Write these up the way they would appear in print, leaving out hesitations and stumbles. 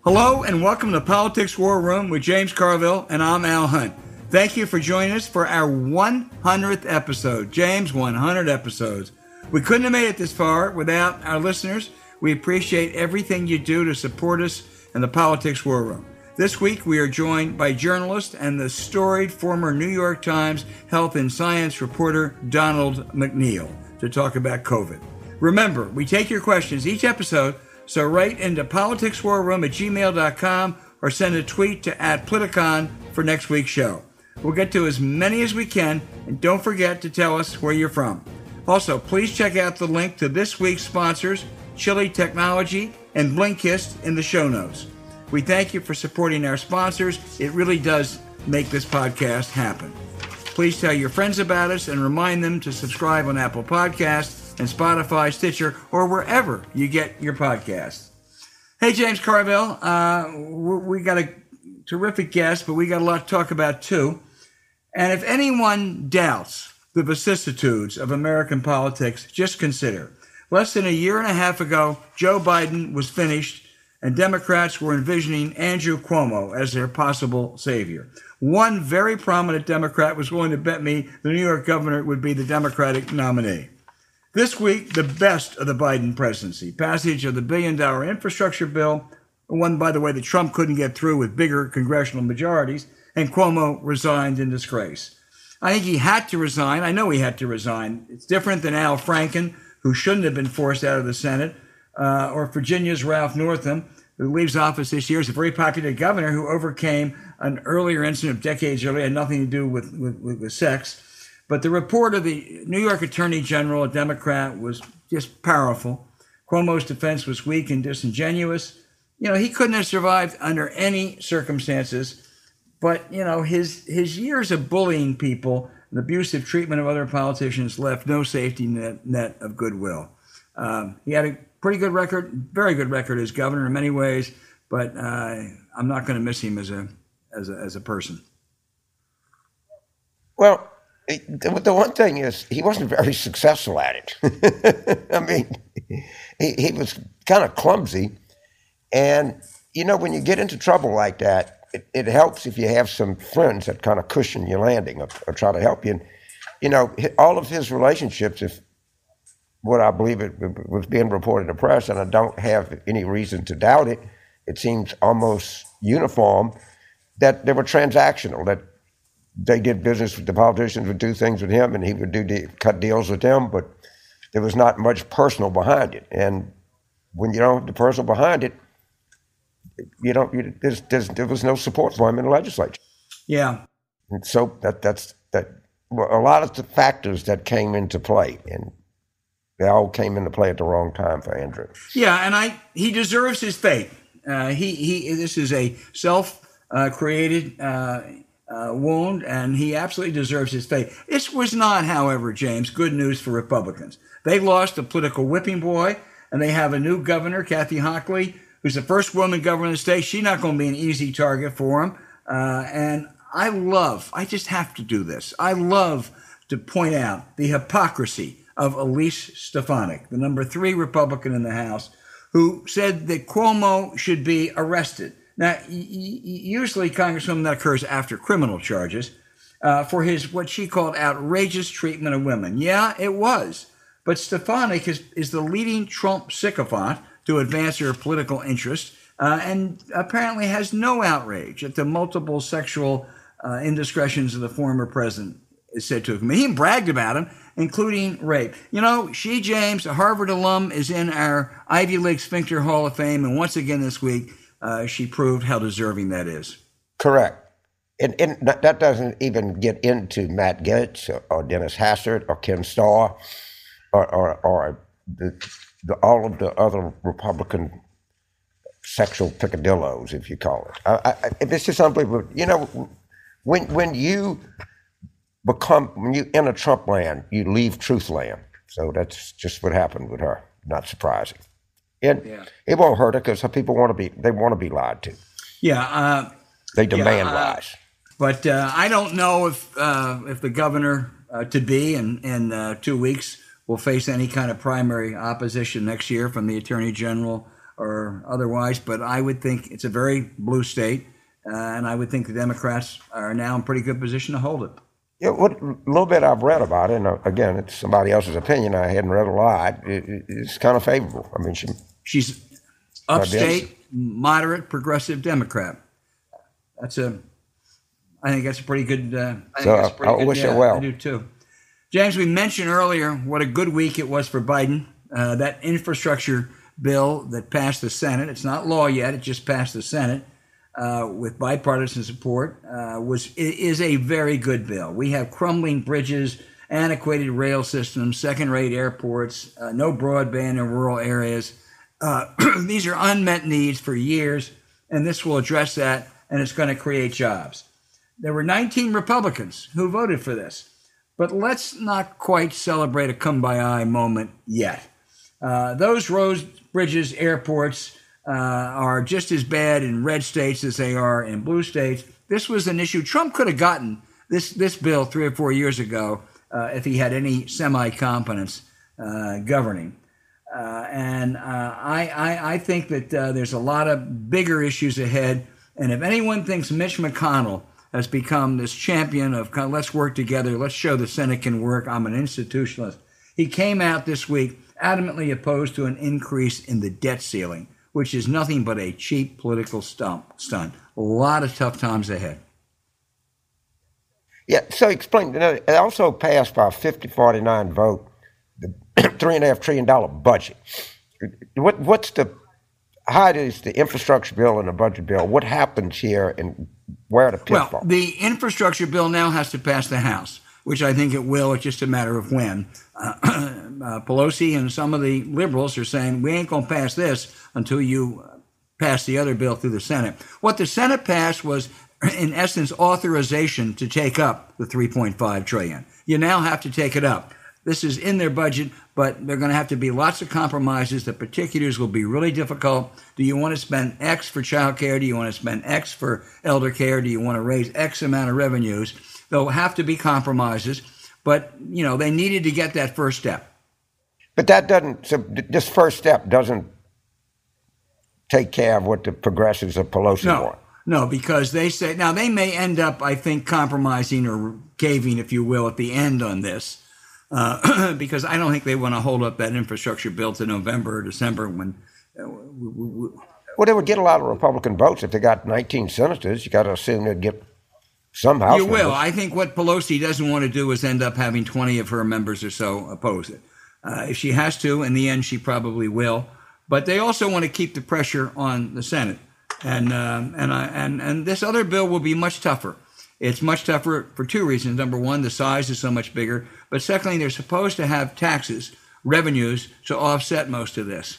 Hello and welcome to Politics War Room with James Carville, and I'm Al Hunt. Thank you for joining us for our 100th episode. James, 100 episodes. We couldn't have made it this far without our listeners. We appreciate everything you do to support us in the Politics War Room. This week we are joined by journalist and the storied former New York Times health and science reporter Donald McNeil to talk about COVID. Remember, we take your questions each episode, so write into politicswarroom@gmail.com or send a tweet to @Politicon for next week's show. We'll get to as many as we can, and don't forget to tell us where you're from. Also, please check out the link to this week's sponsors, Chili Technology and BLINKIST, in the show notes. We thank you for supporting our sponsors. It really does make this podcast happen. Please tell your friends about us and remind them to subscribe on Apple Podcasts and Spotify, Stitcher, or wherever you get your podcasts. Hey, James Carville, we got a terrific guest, but we got a lot to talk about too. And if anyone doubts the vicissitudes of American politics, just consider. Less than a year and a half ago, Joe Biden was finished, and Democrats were envisioning Andrew Cuomo as their possible savior. One very prominent Democrat was willing to bet me the New York governor would be the Democratic nominee. This week, the best of the Biden presidency, passage of the billion-dollar infrastructure bill, one, by the way, that Trump couldn't get through with bigger congressional majorities, and Cuomo resigned in disgrace. I think he had to resign. I know he had to resign. It's different than Al Franken, who shouldn't have been forced out of the Senate, or Virginia's Ralph Northam, who leaves office this year as a very popular governor who overcame an earlier incident of decades earlier, had nothing to do with sex. But the report of the New York Attorney General, a Democrat, was just powerful. Cuomo's defense was weak and disingenuous. You know, he couldn't have survived under any circumstances. But, you know, his years of bullying people and abusive treatment of other politicians left no safety net of goodwill. He had a pretty good record, very good record as governor in many ways, but I'm not going to miss him as a person. Well, the one thing is he wasn't very successful at it. I mean, he was kind of clumsy. And, you know, when you get into trouble like that, it helps if you have some friends that kind of cushion your landing or try to help you. And, you know, all of his relationships, if what I believe it was being reported in the press, and I don't have any reason to doubt it, it seems almost uniform that they were transactional, that they did business with the politicians, would do things with him, and he would cut deals with them, but there was not much personal behind it. And when you don't have the personal behind it, there was no support for him in the legislature. Yeah. And so that's a lot of the factors that came into play, and they all came into play at the wrong time for Andrew. Yeah, and he deserves his fate. This is a self-created wound, and he absolutely deserves his fate. This was not, however, James, good news for Republicans. They lost a political whipping boy, and they have a new governor, Kathy Hochuli, who's the first woman governor of the state. She's not going to be an easy target for him. And I just have to do this. I love to point out the hypocrisy of Elise Stefanik, the number 3 Republican in the House, who said that Cuomo should be arrested. Now, usually, Congresswoman, that occurs after criminal charges for his what she called outrageous treatment of women. Yeah, it was. But Stefanik is the leading Trump sycophant to advance her political interest and apparently has no outrage at the multiple sexual indiscretions of the former president, is said to have committed. He bragged about them, including rape. You know, she, James, a Harvard alum, is in our Ivy League Sphincter Hall of Fame, and once again this week, she proved how deserving that is. Correct. And that doesn't even get into Matt Gaetz or Dennis Hastert or Ken Starr or all of the other Republican sexual picadillos, if you call it. It's just unbelievable. You know, when you enter Trump land, you leave truth land. So that's just what happened with her. Not surprising. And it won't hurt her because people want to be lied to. Yeah. They demand lies. But I don't know if the governor to be in 2 weeks will face any kind of primary opposition next year from the Attorney General or otherwise, but I would think it's a very blue state, and I would think the Democrats are now in pretty good position to hold it. Yeah, what little bit I've read about it, and again, it's somebody else's opinion. I hadn't read a lot. It's kind of favorable. I mean, she's upstate, moderate, progressive Democrat. I think that's a pretty good. I wish her well. I do too. James, we mentioned earlier what a good week it was for Biden. That infrastructure bill that passed the Senate, it's not law yet, it just passed the Senate with bipartisan support, is a very good bill. We have crumbling bridges, antiquated rail systems, second-rate airports, no broadband in rural areas. These are unmet needs for years, and this will address that, and it's going to create jobs. There were 19 Republicans who voted for this, but let's not quite celebrate a kumbaya moment yet. Those roads, bridges, airports are just as bad in red states as they are in blue states. This was an issue. Trump could have gotten this bill 3 or 4 years ago if he had any semi-competence governing. I think that there's a lot of bigger issues ahead. And if anyone thinks Mitch McConnell has become this champion of let's work together, let's show the Senate can work, I'm an institutionalist. He came out this week adamantly opposed to an increase in the debt ceiling, which is nothing but a cheap political stunt. A lot of tough times ahead. Yeah, so explain. It also passed by a 50-49 vote, the $3.5 trillion budget. How is the infrastructure bill and the budget bill? What happens here and where are the pitfalls? Well, the infrastructure bill now has to pass the House, which I think it will. It's just a matter of when. Pelosi and some of the liberals are saying, we ain't going to pass this until you pass the other bill through the Senate. What the Senate passed was, in essence, authorization to take up the $3.5 trillion. You now have to take it up. This is in their budget, but there are going to have to be lots of compromises. The particulars will be really difficult. Do you want to spend X for child care? Do you want to spend X for elder care? Do you want to raise X amount of revenues? There'll have to be compromises, but, they needed to get that first step. But this first step doesn't take care of what the progressives of Pelosi want. No, because they say, now they may end up, I think, compromising or caving, if you will, at the end on this. Because I don't think they want to hold up that infrastructure bill to November or December when. Well, they would get a lot of Republican votes if they got 19 senators. You got to assume they'd get some House members. You will. I think what Pelosi doesn't want to do is end up having 20 of her members or so oppose it. If she has to, in the end, she probably will. But they also want to keep the pressure on the Senate, and this other bill will be much tougher. It's much tougher for two reasons. Number one, the size is so much bigger. But secondly, they're supposed to have taxes, revenues, to offset most of this.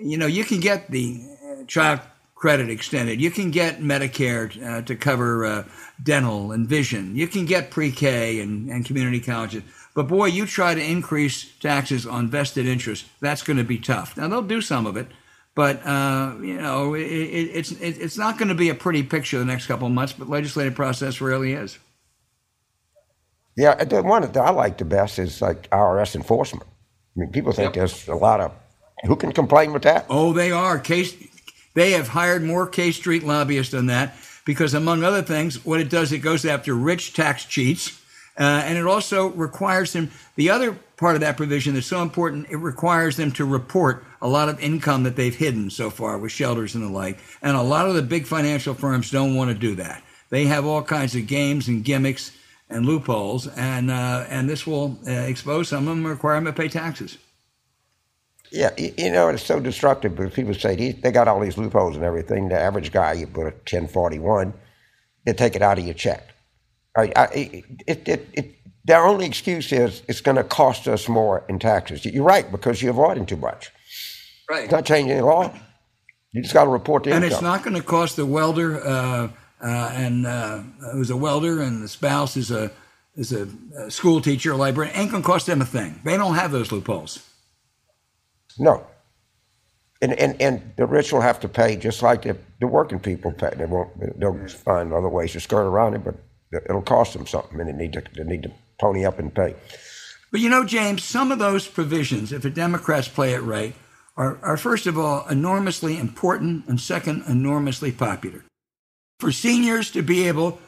You can get the child credit extended. You can get Medicare to cover dental and vision. You can get pre-K and community colleges. But boy, you try to increase taxes on vested interest, that's going to be tough. Now, they'll do some of it. But, it's not going to be a pretty picture the next couple of months, but legislative process rarely is. Yeah, the one that I like the best is like IRS enforcement. I mean, people think there's a lot of, who can complain with that? Oh, they are. They have hired more K Street lobbyists than that because, among other things, what it does, it goes after rich tax cheats. And it also requires them, the other part of that provision that's so important, it requires them to report a lot of income that they've hidden so far with shelters and the like. And a lot of the big financial firms don't want to do that. They have all kinds of games and gimmicks and loopholes, and this will expose some of them and require them to pay taxes. Yeah, it's so destructive because people say they got all these loopholes and everything. The average guy, you put a 1041, they take it out of your check. Their only excuse is it's going to cost us more in taxes. You're right, because you're avoiding too much. Right. It's not changing the law. You just got to report the income. And it's not going to cost the welder who's a welder and the spouse is a school teacher, a librarian. Ain't going to cost them a thing. They don't have those loopholes. No. And the rich will have to pay just like the working people pay. They'll find other ways to skirt around it, but it'll cost them something, and they need to pony up and pay. But James, some of those provisions, if the Democrats play it right, are first of all, enormously important, and second, enormously popular. For seniors to be able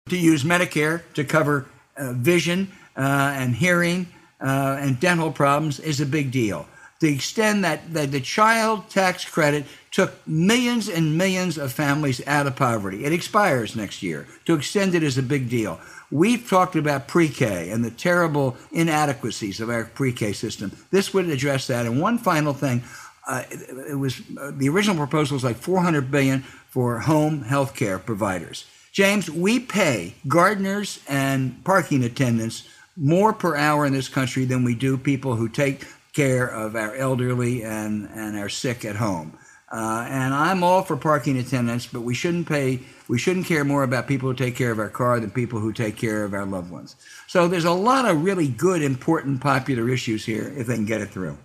to use Medicare to cover vision and hearing and dental problems is a big deal. To extend that the child tax credit took millions and millions of families out of poverty. It expires next year. To extend it is a big deal. We've talked about pre-K and the terrible inadequacies of our pre-K system. This would address that. And one final thing, it was the original proposal was like $400 billion for home health care providers. James, we pay gardeners and parking attendants more per hour in this country than we do people who take care of our elderly and our sick at home. And I'm all for parking attendants, but we shouldn't care more about people who take care of our car than people who take care of our loved ones. So there's a lot of really good, important, popular issues here if they can get it through.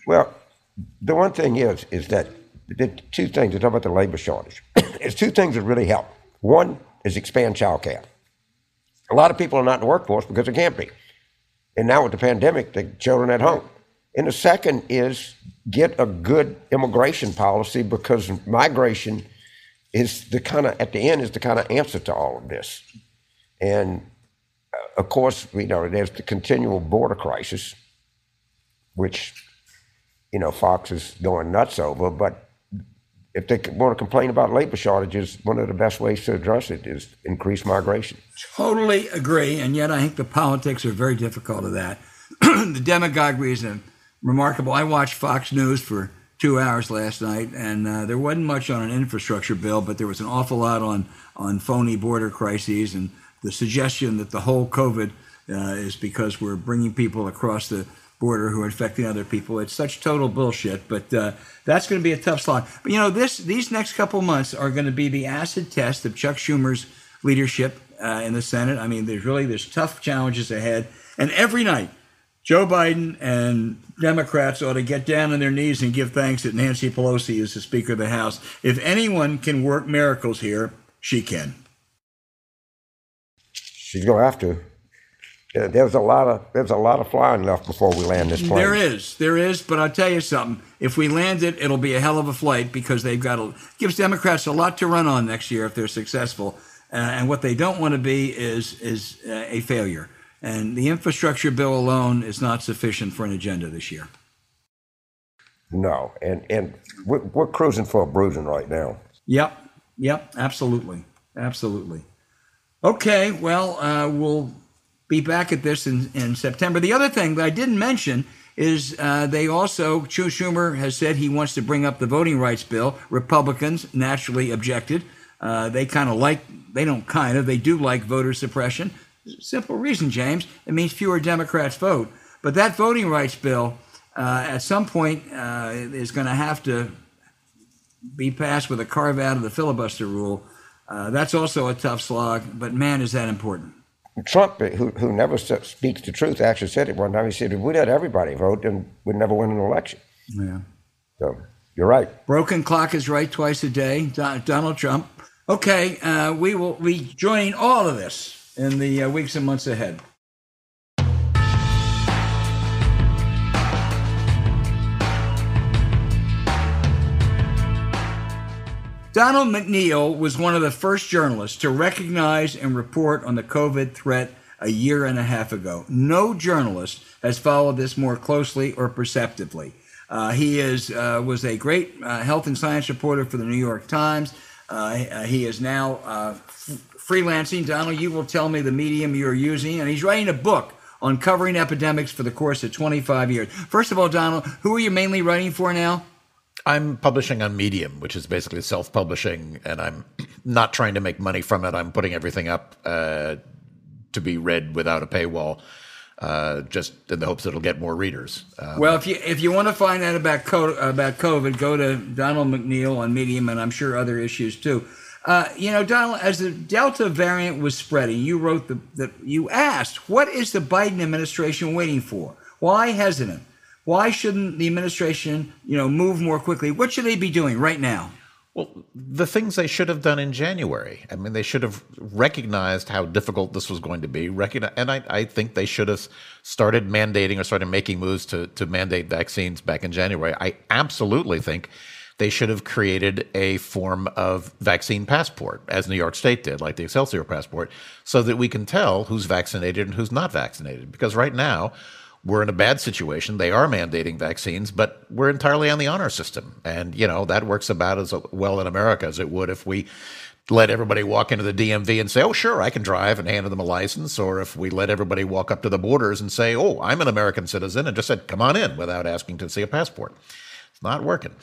Well, the one thing is that the two things, to talk about the labor shortage, there's two things that really help. One is expand child care. A lot of people are not in the workforce because they can't be. And now with the pandemic, the children at home. And the second is get a good immigration policy, because migration is at the end is the kind of answer to all of this. And of course, there's the continual border crisis, which, Fox is going nuts over. But if they want to complain about labor shortages, one of the best ways to address it is increase migration. Totally agree, and yet I think the politics are very difficult of that. The demagoguery is remarkable. I watched Fox News for 2 hours last night, and there wasn't much on an infrastructure bill, but there was an awful lot on phony border crises and the suggestion that the whole COVID is because we're bringing people across the border who are infecting other people. It's such total bullshit, but that's going to be a tough slog. But these next couple months are going to be the acid test of Chuck Schumer's leadership in the Senate. I mean, there's tough challenges ahead, and every night Joe Biden and Democrats ought to get down on their knees and give thanks that Nancy Pelosi is the Speaker of the House. If anyone can work miracles here, she can. She's going to have to. There's a lot of flying left before we land this plane. There is, but I'll tell you something. If we land it, it'll be a hell of a flight, because gives Democrats a lot to run on next year if they're successful. And what they don't want to be is a failure. And the infrastructure bill alone is not sufficient for an agenda this year. No, and we're cruising for a bruising right now. Yep, absolutely. Okay, well, we'll be back at this in September. The other thing that I didn't mention is Schumer has said he wants to bring up the voting rights bill. Republicans naturally objected. They do like voter suppression. Simple reason, James. It means fewer Democrats vote. But that voting rights bill, at some point, is going to have to be passed with a carve out of the filibuster rule. That's also a tough slog, but man, is that important. Trump, who never speaks the truth, actually said it one time. He said, if we let everybody vote, then we'd never win an election. Yeah. So you're right. Broken clock is right twice a day. Donald Trump. Okay, we will be joining all of this in the weeks and months ahead. Donald McNeil was one of the first journalists to recognize and report on the COVID threat a year and a half ago. No journalist has followed this more closely or perceptively. He was a great health and science reporter for the New York Times. He is now freelancing. Donald, you will tell me the medium you're using. And he's writing a book on covering epidemics for the course of 25 years. First of all, Donald, who are you mainly writing for now? I'm publishing on Medium, which is basically self-publishing, and I'm not trying to make money from it. I'm putting everything up to be read without a paywall, just in the hopes that it'll get more readers. Well, if you want to find out about COVID, go to Donald McNeil on Medium, and I'm sure other issues too. Donald, as the Delta variant was spreading, you wrote you asked, what is the Biden administration waiting for? Why hesitant? Why shouldn't the administration, move more quickly? What should they be doing right now? Well, the things they should have done in January. I mean, they should have recognized how difficult this was going to be. And I think they should have started mandating or started making moves to mandate vaccines back in January. I absolutely think they should have created a form of vaccine passport, as New York State did, like the Excelsior passport, so that we can tell who's vaccinated and who's not vaccinated. Because right now, we're in a bad situation. They are mandating vaccines, but we're entirely on the honor system. And, that works about as well in America as it would if we let everybody walk into the DMV and say, oh, sure, I can drive, and handed them a license. Or if we let everybody walk up to the borders and say, oh, I'm an American citizen, and just said, come on in without asking to see a passport. It's not working.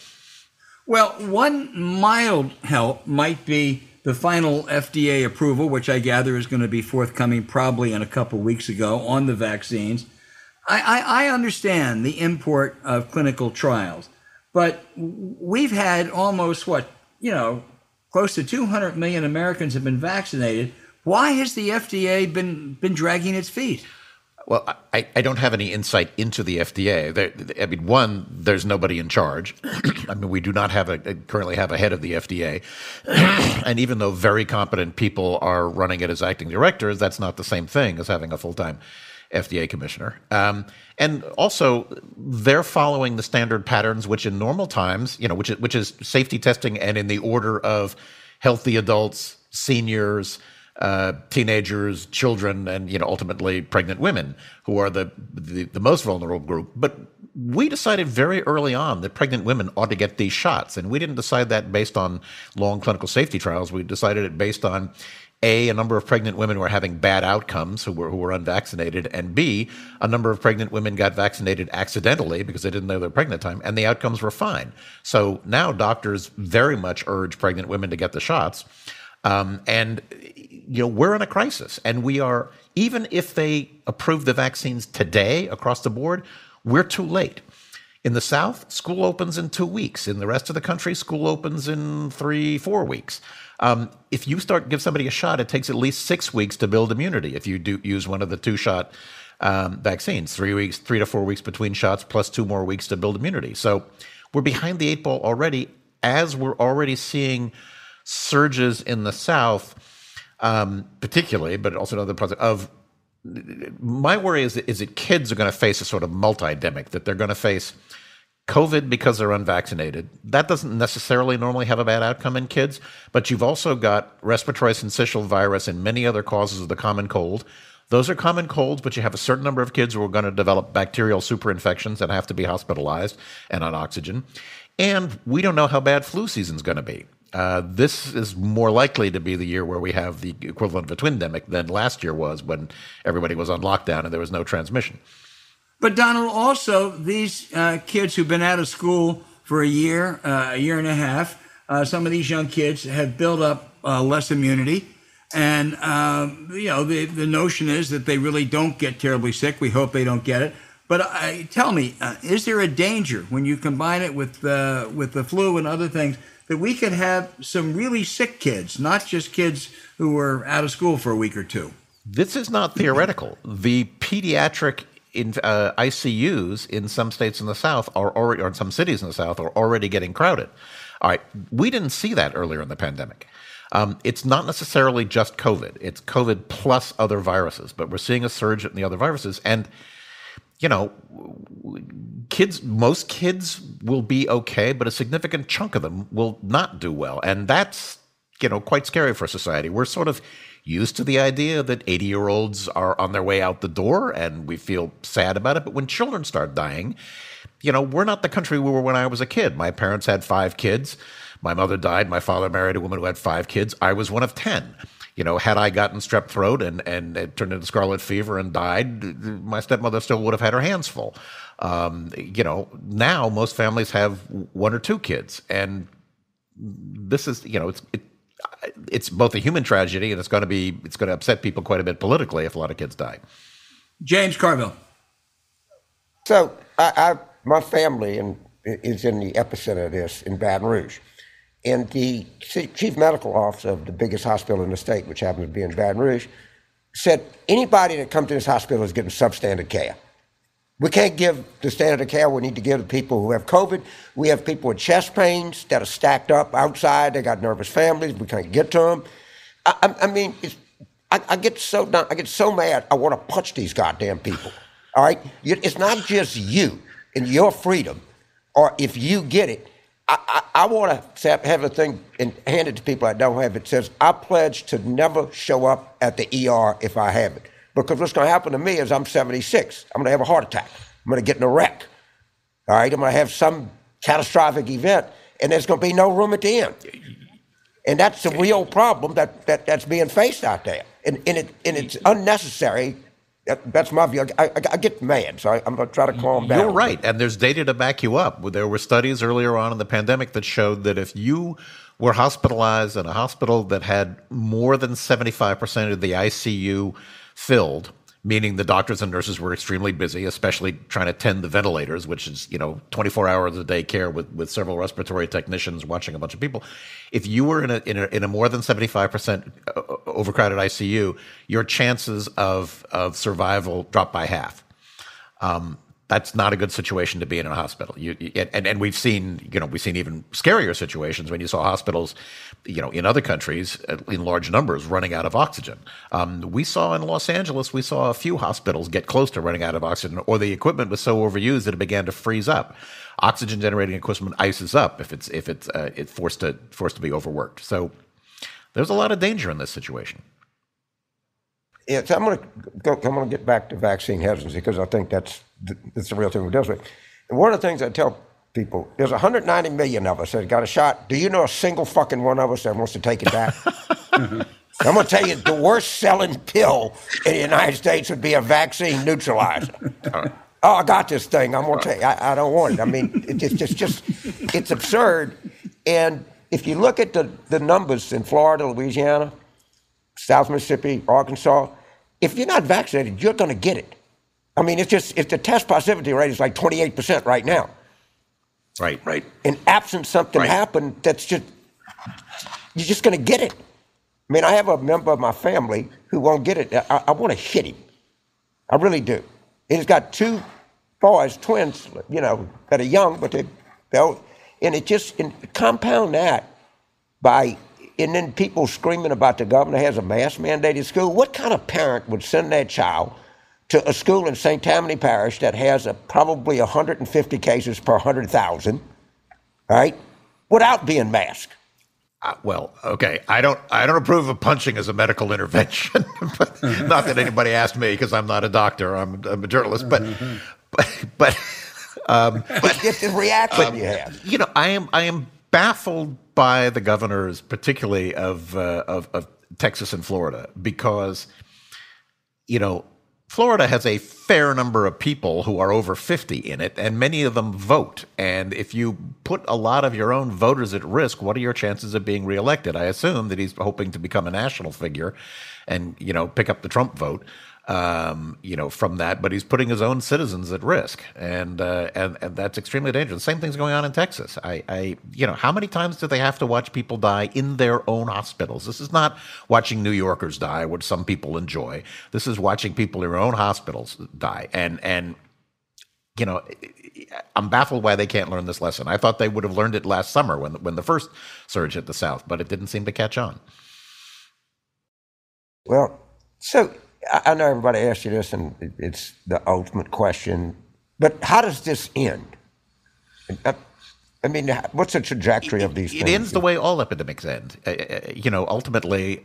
Well, one mild help might be the final FDA approval, which I gather is going to be forthcoming probably in a couple weeks ago on the vaccines. I understand the import of clinical trials, but we've had almost close to 200 million Americans have been vaccinated. Why has the FDA been dragging its feet? Well, I don't have any insight into the FDA. One, there's nobody in charge. We do not currently have a head of the FDA. And even though very competent people are running it as acting directors, that's not the same thing as having a full-time FDA commissioner. And also, they're following the standard patterns, which in normal times, which is safety testing and in the order of healthy adults, seniors, teenagers, children, and ultimately pregnant women, who are the most vulnerable group. But we decided very early on that pregnant women ought to get these shots, and we didn't decide that based on long clinical safety trials. We decided it based on A, a number of pregnant women were having bad outcomes who were unvaccinated, and B, a number of pregnant women got vaccinated accidentally because they didn't know they were pregnant at the time, and the outcomes were fine. So now doctors very much urge pregnant women to get the shots. And we're in a crisis, and we are, even if they approve the vaccines today across the board, we're too late. In the South, school opens in 2 weeks. In the rest of the country, school opens in 3-4 weeks. If you give somebody a shot, it takes at least 6 weeks to build immunity. If you do use one of the 2-shot vaccines, 3 to 4 weeks between shots, plus 2 more weeks to build immunity. So we're behind the 8 ball already, as we're already seeing surges in the South, particularly, but also in other parts of. My worry is that kids are going to face a sort of multi-demic, that they're going to face COVID because they're unvaccinated. That doesn't necessarily normally have a bad outcome in kids, but you've also got respiratory syncytial virus and many other causes of the common cold. Those are common colds, but you have a certain number of kids who are going to develop bacterial superinfections that have to be hospitalized and on oxygen. And we don't know how bad flu season's going to be. This is more likely to be the year where we have the equivalent of a twindemic than last year was, when everybody was on lockdown and there was no transmission. But Donald, also these kids who've been out of school for a year and a half, some of these young kids have built up less immunity. And, the notion is that they really don't get terribly sick. We hope they don't get it. But tell me, is there a danger when you combine it with the flu and other things that we could have some really sick kids, not just kids who were out of school for a week or two? This is not theoretical. The pediatric ICUs in some states in the South or in some cities in the South are already getting crowded. All right, we didn't see that earlier in the pandemic. It's not necessarily just COVID. It's COVID plus other viruses, but we're seeing a surge in the other viruses. And most kids will be okay, but a significant chunk of them will not do well. And that's, quite scary for society. We're sort of used to the idea that 80-year-olds are on their way out the door, and we feel sad about it. But when children start dying, we're not the country we were when I was a kid. My parents had 5 kids. My mother died. My father married a woman who had 5 kids. I was one of 10. Had I gotten strep throat and it turned into scarlet fever and died, my stepmother still would have had her hands full. Now most families have 1 or 2 kids, and this is, it's both a human tragedy, and it's going to upset people quite a bit politically if a lot of kids die. James Carville. So my family is in the epicenter of this in Baton Rouge. And the chief medical officer of the biggest hospital in the state, which happens to be in Baton Rouge, said anybody that comes to this hospital is getting substandard care. We can't give the standard of care we need to give to people who have COVID. We have people with chest pains that are stacked up outside. They got nervous families. We can't get to them. I mean, I get so done. I get so mad. I want to punch these goddamn people. All right, it's not just you and your freedom, or if you get it. I want to have a thing and hand it to people that don't have it. It says, I pledge to never show up at the ER if I have it. Because what's going to happen to me is I'm 76. I'm going to have a heart attack. I'm going to get in a wreck. All right, I'm going to have some catastrophic event, and there's going to be no room at the end. And that's the real problem that's being faced out there. And it's unnecessary. That's my view. I get mad, so I'm going to try to calm down. You're right, and there's data to back you up. There were studies earlier on in the pandemic that showed that if you were hospitalized in a hospital that had more than 75% of the ICU filled, meaning the doctors and nurses were extremely busy, especially trying to tend the ventilators, which is, 24 hours a day care with several respiratory technicians watching a bunch of people. If you were in a more than 75% overcrowded ICU, your chances of survival dropped by half. That's not a good situation to be in a hospital. And we've seen even scarier situations when you saw hospitals, in other countries in large numbers running out of oxygen. We saw in Los Angeles, a few hospitals get close to running out of oxygen, or the equipment was so overused that it began to freeze up. Oxygen generating equipment ices up if it's forced to be overworked. So there's a lot of danger in this situation. Yeah, so I'm going to get back to vaccine hesitancy because I think that's the real thing we deal with. And one of the things I tell people, there's 190 million of us that got a shot. Do you know a single fucking one of us that wants to take it back? I'm going to tell you, the worst selling pill in the United States would be a vaccine neutralizer. Oh, I got this thing. I'm going to tell you, I don't want it. I mean, it's absurd. And if you look at the numbers in Florida, Louisiana, South Mississippi, Arkansas, if you're not vaccinated, you're going to get it. I mean, it's the test positivity rate is like 28% right now. Right. And absent something happen, you're just going to get it. I mean, I have a member of my family who won't get it. I want to hit him. I really do. He's got two boys, twins, that are young, but and compound that by. And then people screaming about the governor has a mask mandated school. What kind of parent would send their child to a school in St. Tammany Parish that has probably 150 cases per 100,000, right, without being masked? Well, okay. I don't approve of punching as a medical intervention. But not that anybody asked me because I'm not a doctor. I'm a journalist. But it's the reaction you have. I am baffled by the governors, particularly of Texas and Florida, because, Florida has a fair number of people who are over 50 in it, and many of them vote. And if you put a lot of your own voters at risk, what are your chances of being reelected? I assume that he's hoping to become a national figure and, pick up the Trump vote. From that, but he's putting his own citizens at risk, and that's extremely dangerous. The same thing's going on in Texas. How many times do they have to watch people die in their own hospitals? This is not watching New Yorkers die, which some people enjoy. This is watching people in their own hospitals die, and I'm baffled why they can't learn this lesson. I thought they would have learned it last summer when the first surge hit the South, but it didn't seem to catch on. Well, so. I know everybody asks you this, and it's the ultimate question, but how does this end? I mean, what's the trajectory of these things? It ends the way all epidemics end. Ultimately,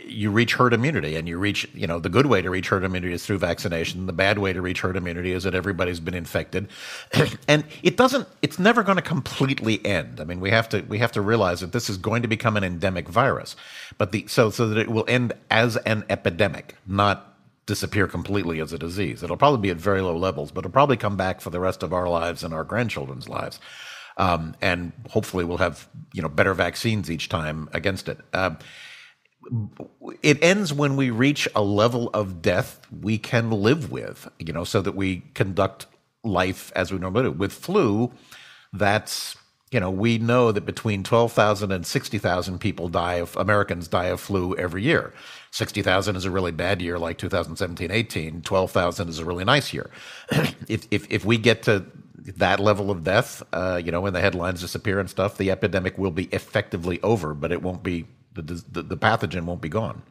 you reach herd immunity, and you reach, the good way to reach herd immunity is through vaccination. The bad way to reach herd immunity is that everybody's been infected. And it's never going to completely end. I mean, we have to realize that this is going to become an endemic virus, but so that it will end as an epidemic, not disappear completely as a disease. It'll probably be at very low levels, but it'll probably come back for the rest of our lives and our grandchildren's lives. And hopefully we'll have, better vaccines each time against it. It ends when we reach a level of death we can live with, so that we conduct life as we normally do. With flu, that's, we know that between 12,000 and 60,000 Americans die of flu every year. 60,000 is a really bad year like 2017-18. 12,000 is a really nice year. If we get to that level of death, when the headlines disappear and stuff, the epidemic will be effectively over, but it won't be, the pathogen won't be gone.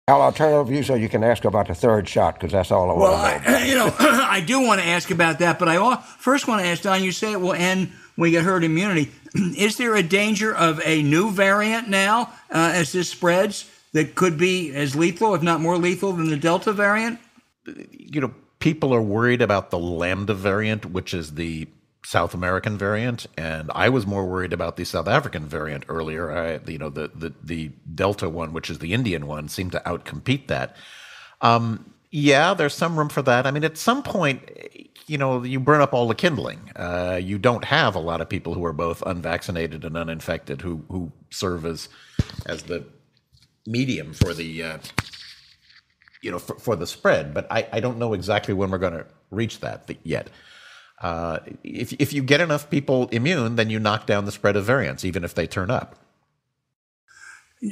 Al, I'll turn it over to you so you can ask about the third shot, because that's all I want to know. I do want to ask about that, but I first want to ask, Don, you say it will end when we get herd immunity. Is there a danger of a new variant now as this spreads that could be as lethal, if not more lethal, than the Delta variant? People are worried about the Lambda variant, which is the South American variant, and I was more worried about the South African variant earlier. The Delta one, which is the Indian one, seemed to outcompete that. Yeah, there's some room for that. I mean, at some point, you burn up all the kindling. You don't have a lot of people who are both unvaccinated and uninfected who serve as the medium for the for the spread. But I don't know exactly when we're going to reach that yet. If you get enough people immune, then you knock down the spread of variants, even if they turn up.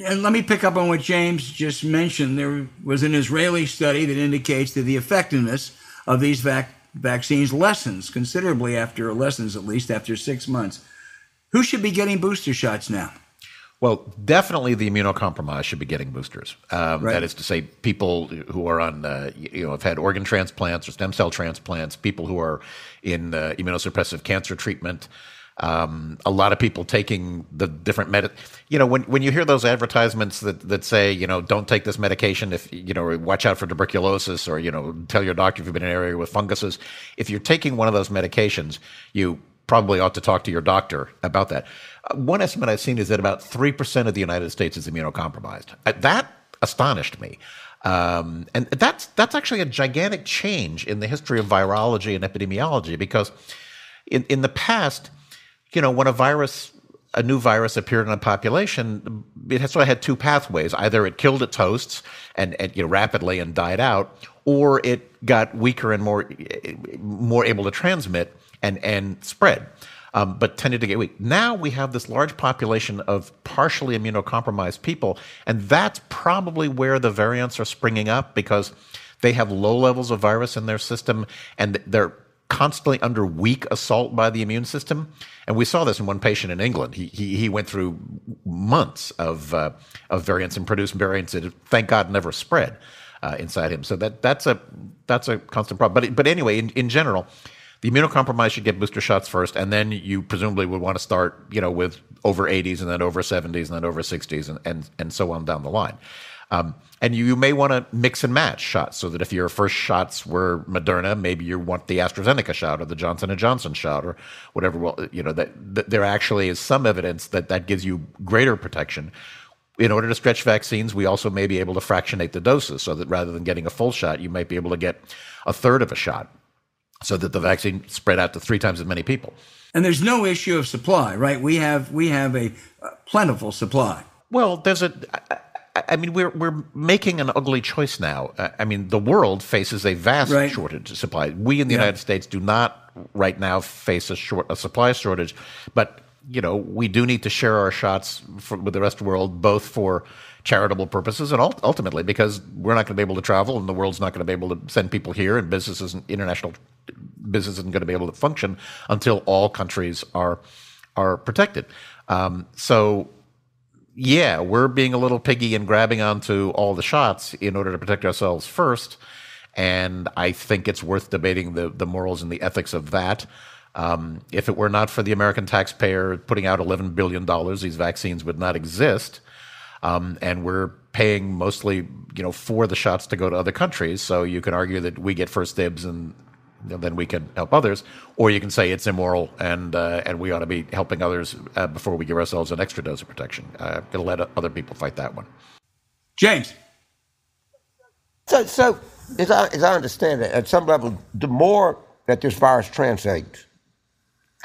And let me pick up on what James just mentioned. There was an Israeli study that indicates that the effectiveness of these vaccines lessens considerably at least after 6 months. Who should be getting booster shots now? Well, definitely the immunocompromised should be getting boosters. Right. That is to say, people who are on, have had organ transplants or stem cell transplants, people who are in immunosuppressive cancer treatment. A lot of people taking the different when you hear those advertisements that say, don't take this medication if, watch out for tuberculosis, or, tell your doctor if you've been in an area with funguses. If you're taking one of those medications, you probably ought to talk to your doctor about that. One estimate I've seen is that about 3% of the United States is immunocompromised. That astonished me. And that's actually a gigantic change in the history of virology and epidemiology, because in the past, when a new virus appeared in a population, it sort of had two pathways. Either it killed its hosts and rapidly and died out, or it got weaker and more able to transmit and spread, but tended to get weak. Now we have this large population of partially immunocompromised people, and that's probably where the variants are springing up, because they have low levels of virus in their system, and they're constantly under weak assault by the immune system. And we saw this in one patient in England. He went through months of variants and produced variants that, thank God, never spread inside him. So that's a constant problem. But anyway, in general, the immunocompromised should get booster shots first, and then you presumably would want to start, with over 80s and then over 70s and then over 60s and so on down the line. And you may want to mix and match shots, so that if your first shots were Moderna, maybe you want the AstraZeneca shot or the Johnson & Johnson shot or whatever. Well, that there actually is some evidence that gives you greater protection. In order to stretch vaccines, we also may be able to fractionate the doses, so that rather than getting a full shot, you might be able to get a third of a shot, so that the vaccine spread out to 3 times as many people. And there's no issue of supply, right? We have a plentiful supply. Well, we're making an ugly choice now. The world faces a vast shortage of supply. We in the United States do not right now face a supply shortage, but we do need to share our shots with the rest of the world, both for charitable purposes and ultimately because we're not going to be able to travel, and the world's not going to be able to send people here, and international business isn't going to be able to function until all countries are protected. Yeah, we're being a little piggy and grabbing onto all the shots in order to protect ourselves first. And I think it's worth debating the morals and the ethics of that. If it were not for the American taxpayer putting out $11 billion, these vaccines would not exist. And we're paying mostly, for the shots to go to other countries. So you can argue that we get first dibs and then we can help others, or you can say it's immoral and we ought to be helping others before we give ourselves an extra dose of protection. Going to let other people fight that one. James. So as I understand it, at some level, the more that this virus transmits,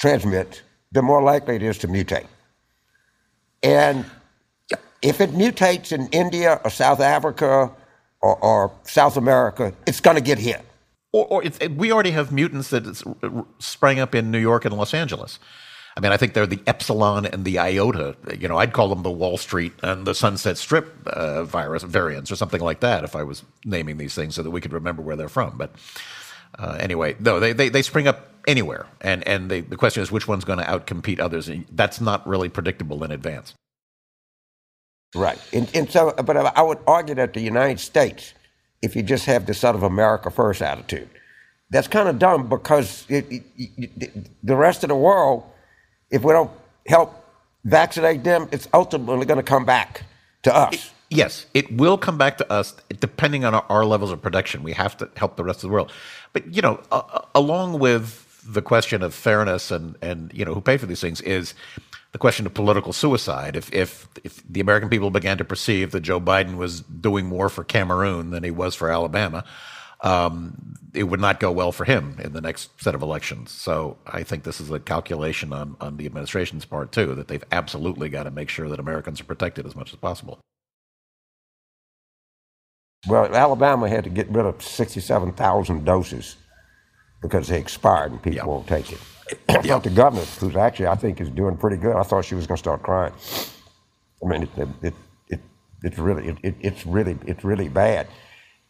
the more likely it is to mutate. And if it mutates in India or South Africa or South America, it's going to get here. we already have mutants that sprang up in New York and Los Angeles. I mean, I think they're the Epsilon and the Iota. You know, I'd call them the Wall Street and the Sunset Strip virus variants or something like that if I was naming these things so that we could remember where they're from. But anyway, no, they spring up anywhere. And the question is which one's going to outcompete others. And that's not really predictable in advance. Right. And so, but I would argue that the United States, if you just have this sort of America first attitude, that's kind of dumb because the rest of the world, if we don't help vaccinate them, it's ultimately going to come back to us. Yes, it will come back to us depending on our levels of protection. We have to help the rest of the world. But, you know, along with the question of fairness and you know, who pay for these things is the question of political suicide. If the American people began to perceive that Joe Biden was doing more for Cameroon than he was for Alabama, it would not go well for him in the next set of elections. So I think this is a calculation on the administration's part, too, that they've absolutely got to make sure that Americans are protected as much as possible. Well, Alabama had to get rid of 67,000 doses because they expired and people won't take it. I thought the governor, who's actually, I think, is doing pretty good, I thought she was going to start crying. I mean, it's really bad.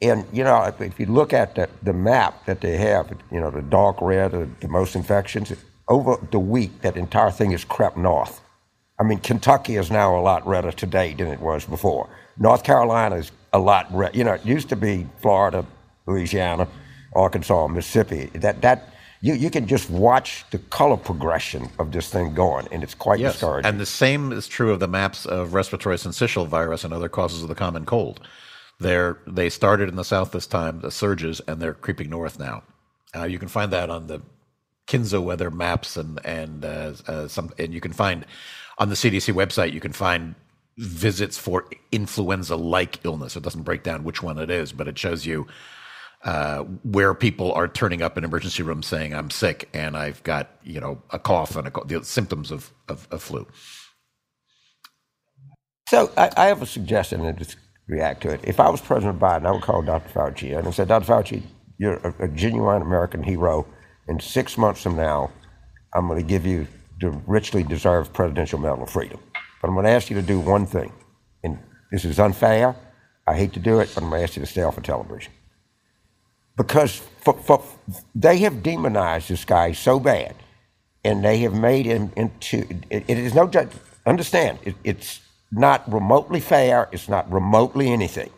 And, you know, if you look at the map that they have, you know, the dark red, the most infections, over the week, that entire thing has crept north. I mean, Kentucky is now a lot redder today than it was before. North Carolina is a lot red. You know, it used to be Florida, Louisiana, Arkansas, Mississippi. You can just watch the color progression of this thing going, and it's quite discouraging. And the same is true of the maps of respiratory syncytial virus and other causes of the common cold. They started in the south this time, the surges, and they're creeping north now. You can find that on the Kinza weather maps, and you can find on the CDC website. You can find visits for influenza-like illness. It doesn't break down which one it is, but it shows you where people are turning up in emergency rooms saying, "I'm sick and I've got, you know, a cough and the symptoms of flu." So I have a suggestion and just react to it. If I was President Biden, I would call Dr. Fauci and say, Dr. Fauci, you're a genuine American hero. In 6 months from now, I'm going to give you the richly deserved Presidential Medal of Freedom. But I'm going to ask you to do one thing. And this is unfair. I hate to do it, but I'm going to ask you to stay off of television. Because they have demonized this guy so bad, and they have made him into, it is no judge. Understand, it's not remotely fair. It's not remotely anything.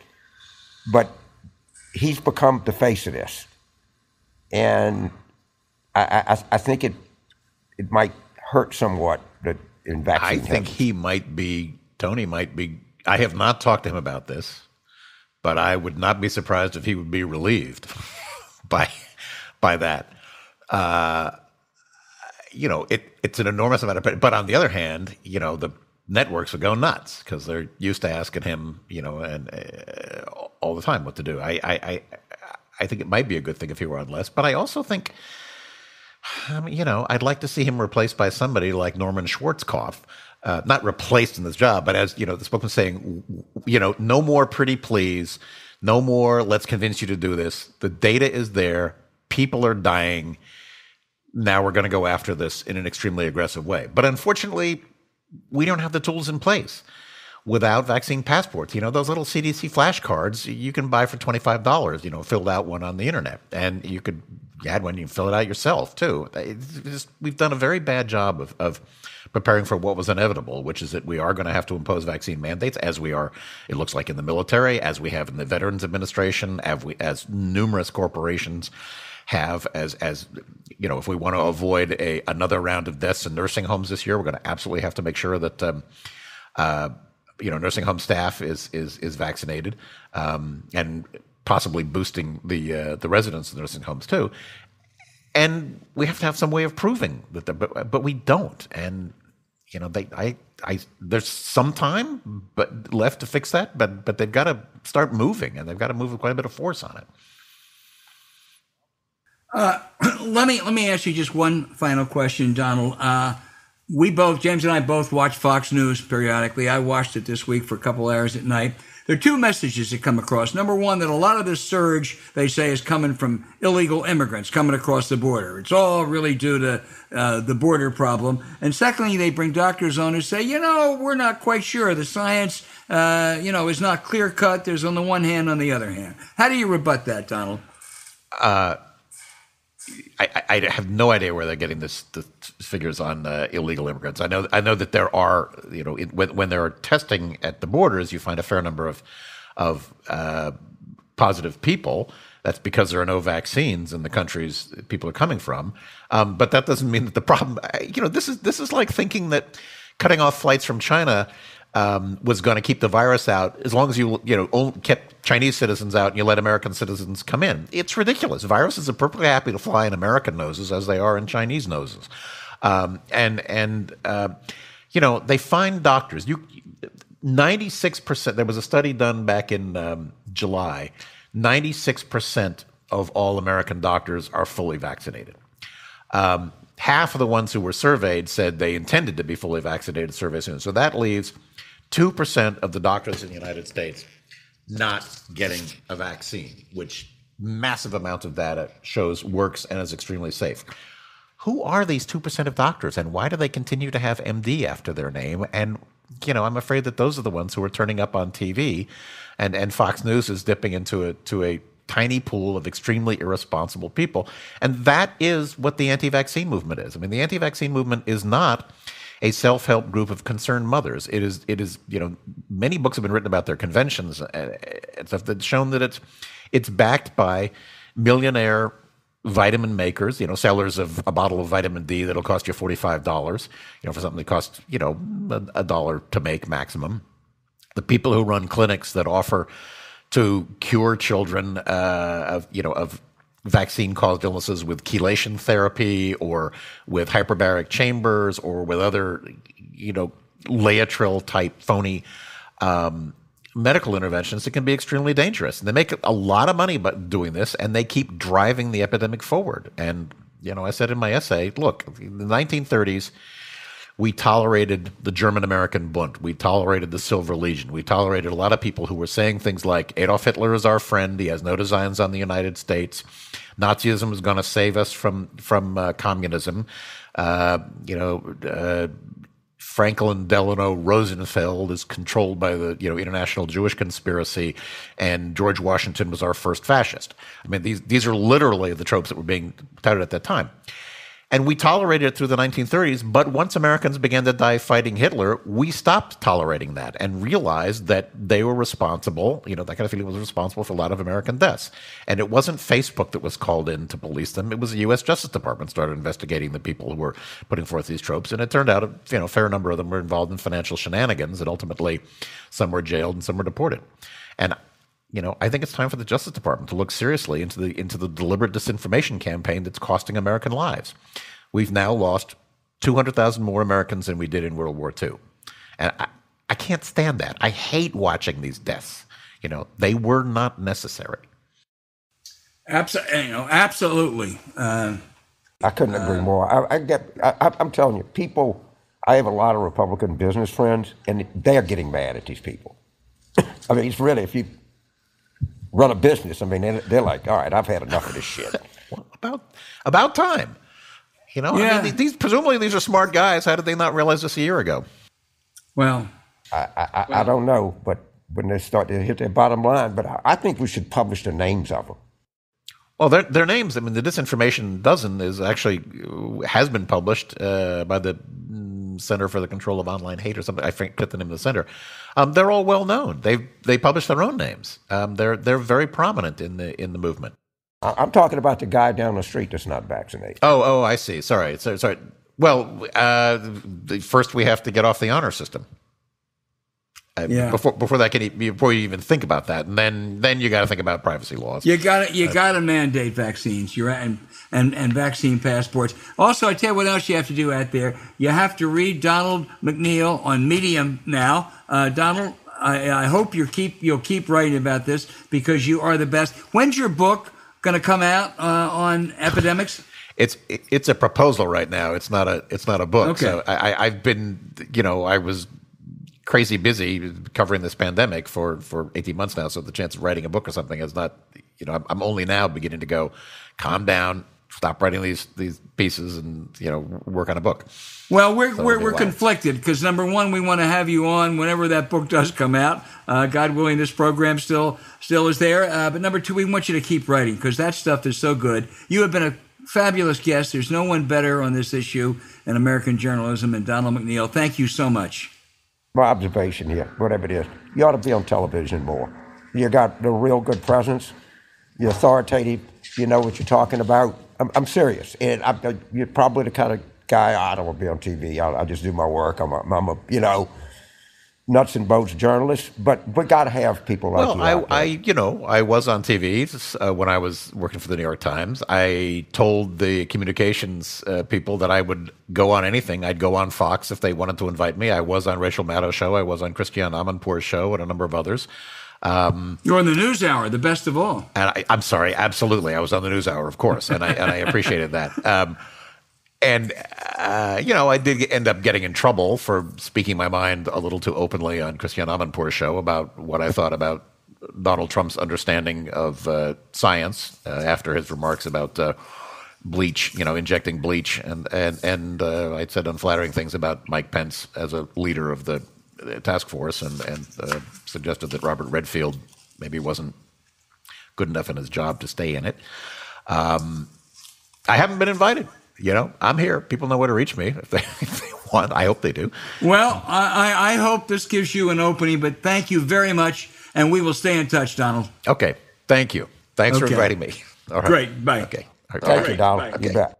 But he's become the face of this. And I think it might hurt somewhat that in vaccine. I think he might be, Tony might be, I have not talked to him about this, but I would not be surprised if he would be relieved by that. You know, it's an enormous amount of, but on the other hand, you know, the networks would go nuts because they're used to asking him, you know, and all the time what to do. I think it might be a good thing if he were on less, but I also think, you know, I'd like to see him replaced by somebody like Norman Schwarzkopf. Not replaced in this job, but as, you know, the spokesman saying, you know, no more pretty please, no more let's convince you to do this. The data is there. People are dying. Now we're going to go after this in an extremely aggressive way. But unfortunately, we don't have the tools in place without vaccine passports. You know, those little CDC flashcards you can buy for $25, you know, filled out one on the internet. And you could add one, you can fill it out yourself too. We've done a very bad job of preparing for what was inevitable, which is that we are going to have to impose vaccine mandates, as we are, it looks like, in the military, as we have in the Veterans Administration, as numerous corporations have, as you know, if we want to avoid another round of deaths in nursing homes this year, we're going to absolutely have to make sure that you know, nursing home staff is vaccinated, and possibly boosting the residents of nursing homes too. And we have to have some way of proving that, but we don't. And you know, there's some time but left to fix that, but they've got to start moving, and they've got to move with quite a bit of force on it. Let me ask you just one final question, Donald. James and I both watch Fox News periodically. I watched it this week for a couple hours at night. There are two messages that come across. Number one, that a lot of this surge, they say, is coming from illegal immigrants coming across the border. It's all really due to the border problem. And secondly, they bring doctors on who say, we're not quite sure. The science, is not clear cut. There's on the one hand, on the other hand. How do you rebut that, Donald? I have no idea where they're getting the figures on illegal immigrants. I know that there are, when there are testing at the borders, you find a fair number of positive people. That's because there are no vaccines in the countries that people are coming from. But that doesn't mean that the problem. This is like thinking that cutting off flights from China was going to keep the virus out as long as you kept Chinese citizens out and you let American citizens come in. It's ridiculous. Viruses are perfectly happy to fly in American noses as they are in Chinese noses. They find doctors. 96%, there was a study done back in July, 96% of all American doctors are fully vaccinated. Half of the ones who were surveyed said they intended to be fully vaccinated survey soon. So that leaves 2% of the doctors in the United States not getting a vaccine, which massive amounts of data shows works and is extremely safe. Who are these 2% of doctors, and why do they continue to have MD after their name? And, I'm afraid that those are the ones who are turning up on TV, and Fox News is dipping into a tiny pool of extremely irresponsible people. And that is what the anti-vaccine movement is. I mean, the anti-vaccine movement is not a self-help group of concerned mothers. It is, many books have been written about their conventions and stuff that's shown that it's backed by millionaire vitamin makers, sellers of a bottle of vitamin D that'll cost you $45, for something that costs, $1 to make maximum. The people who run clinics that offer to cure children of vaccine-caused illnesses with chelation therapy or with hyperbaric chambers or with other, Laetrile-type phony medical interventions that can be extremely dangerous. And they make a lot of money by doing this, and they keep driving the epidemic forward. And, I said in my essay, look, in the 1930s, we tolerated the German-American Bund. We tolerated the Silver Legion. We tolerated a lot of people who were saying things like, Adolf Hitler is our friend. He has no designs on the United States. Nazism is going to save us from communism. Franklin Delano Rosenfeld is controlled by the international Jewish conspiracy, and George Washington was our first fascist. I mean, these are literally the tropes that were being touted at that time. And we tolerated it through the 1930s, but once Americans began to die fighting Hitler, we stopped tolerating that and realized that they were responsible, that kind of feeling was responsible for a lot of American deaths. And it wasn't Facebook that was called in to police them. It was the U.S. Justice Department started investigating the people who were putting forth these tropes. And it turned out, a fair number of them were involved in financial shenanigans, and ultimately some were jailed and some were deported. And I think it's time for the Justice Department to look seriously into the deliberate disinformation campaign that's costing American lives. We've now lost 200,000 more Americans than we did in World War II. And I can't stand that. I hate watching these deaths. They were not necessary. Absolutely. I couldn't agree more. I'm telling you, people, I have a lot of Republican business friends, and they're getting mad at these people. I mean, it's really, if you run a business, I mean, they're like, all right, I've had enough of this shit. Well, about time. Yeah. I mean, presumably these are smart guys. How did they not realize this a year ago? Well, I don't know, but when they start to hit their bottom line, but I think we should publish the names of them. Well, their names, I mean, the Disinformation Dozen has been published by the Center for the Control of Online Hate or something. I forget the name of the center. They're all well known. They publish their own names. They're very prominent in the movement. I'm talking about the guy down the street that's not vaccinated. Oh, I see. Sorry. Well, first we have to get off the honor system. Before you even think about that, and then you got to think about privacy laws. You got to mandate vaccines. You're right, and vaccine passports. Also, I tell you what else you have to do out there. You have to read Donald McNeil on Medium now. Donald, I hope you'll keep writing about this because you are the best. When's your book going to come out on epidemics? It's a proposal right now. It's not a book. Okay. So I've been, I was crazy busy covering this pandemic for 18 months now. So the chance of writing a book or something is not, I'm only now beginning to go, calm down, stop writing these pieces and, work on a book. Well, we're conflicted because, number one, we want to have you on whenever that book does come out. God willing, this program still is there. But number two, we want you to keep writing because that stuff is so good. You have been a fabulous guest. There's no one better on this issue in American journalism than Donald McNeil. Thank you so much. My observation here, whatever it is, you ought to be on television more. You got the real good presence. You're authoritative. You know what you're talking about. I'm serious. And you're probably the kind of guy, I don't want to be on TV. I just do my work. I'm a nuts and bolts journalist. But we got to have people like you out there. I was on TV when I was working for the New York Times. I told the communications people that I would go on anything. I'd go on Fox if they wanted to invite me. I was on Rachel Maddow's show. I was on Christiane Amanpour's show and a number of others. You're on the NewsHour, the best of all. And I'm sorry, absolutely. I was on the NewsHour, of course, and I appreciated that. I did end up getting in trouble for speaking my mind a little too openly on Christiane Amanpour's show about what I thought about Donald Trump's understanding of science after his remarks about bleach, injecting bleach, and I'd said unflattering things about Mike Pence as a leader of the task force, and suggested that Robert Redfield maybe wasn't good enough in his job to stay in it. I haven't been invited. I'm here. People know where to reach me if they want. I hope they do. Well, I hope this gives you an opening, but thank you very much, and we will stay in touch, Donald. Okay. Thank you. Thanks for inviting me. All right. Great. Bye. Okay. Thank you, Donald. Bye. You bet.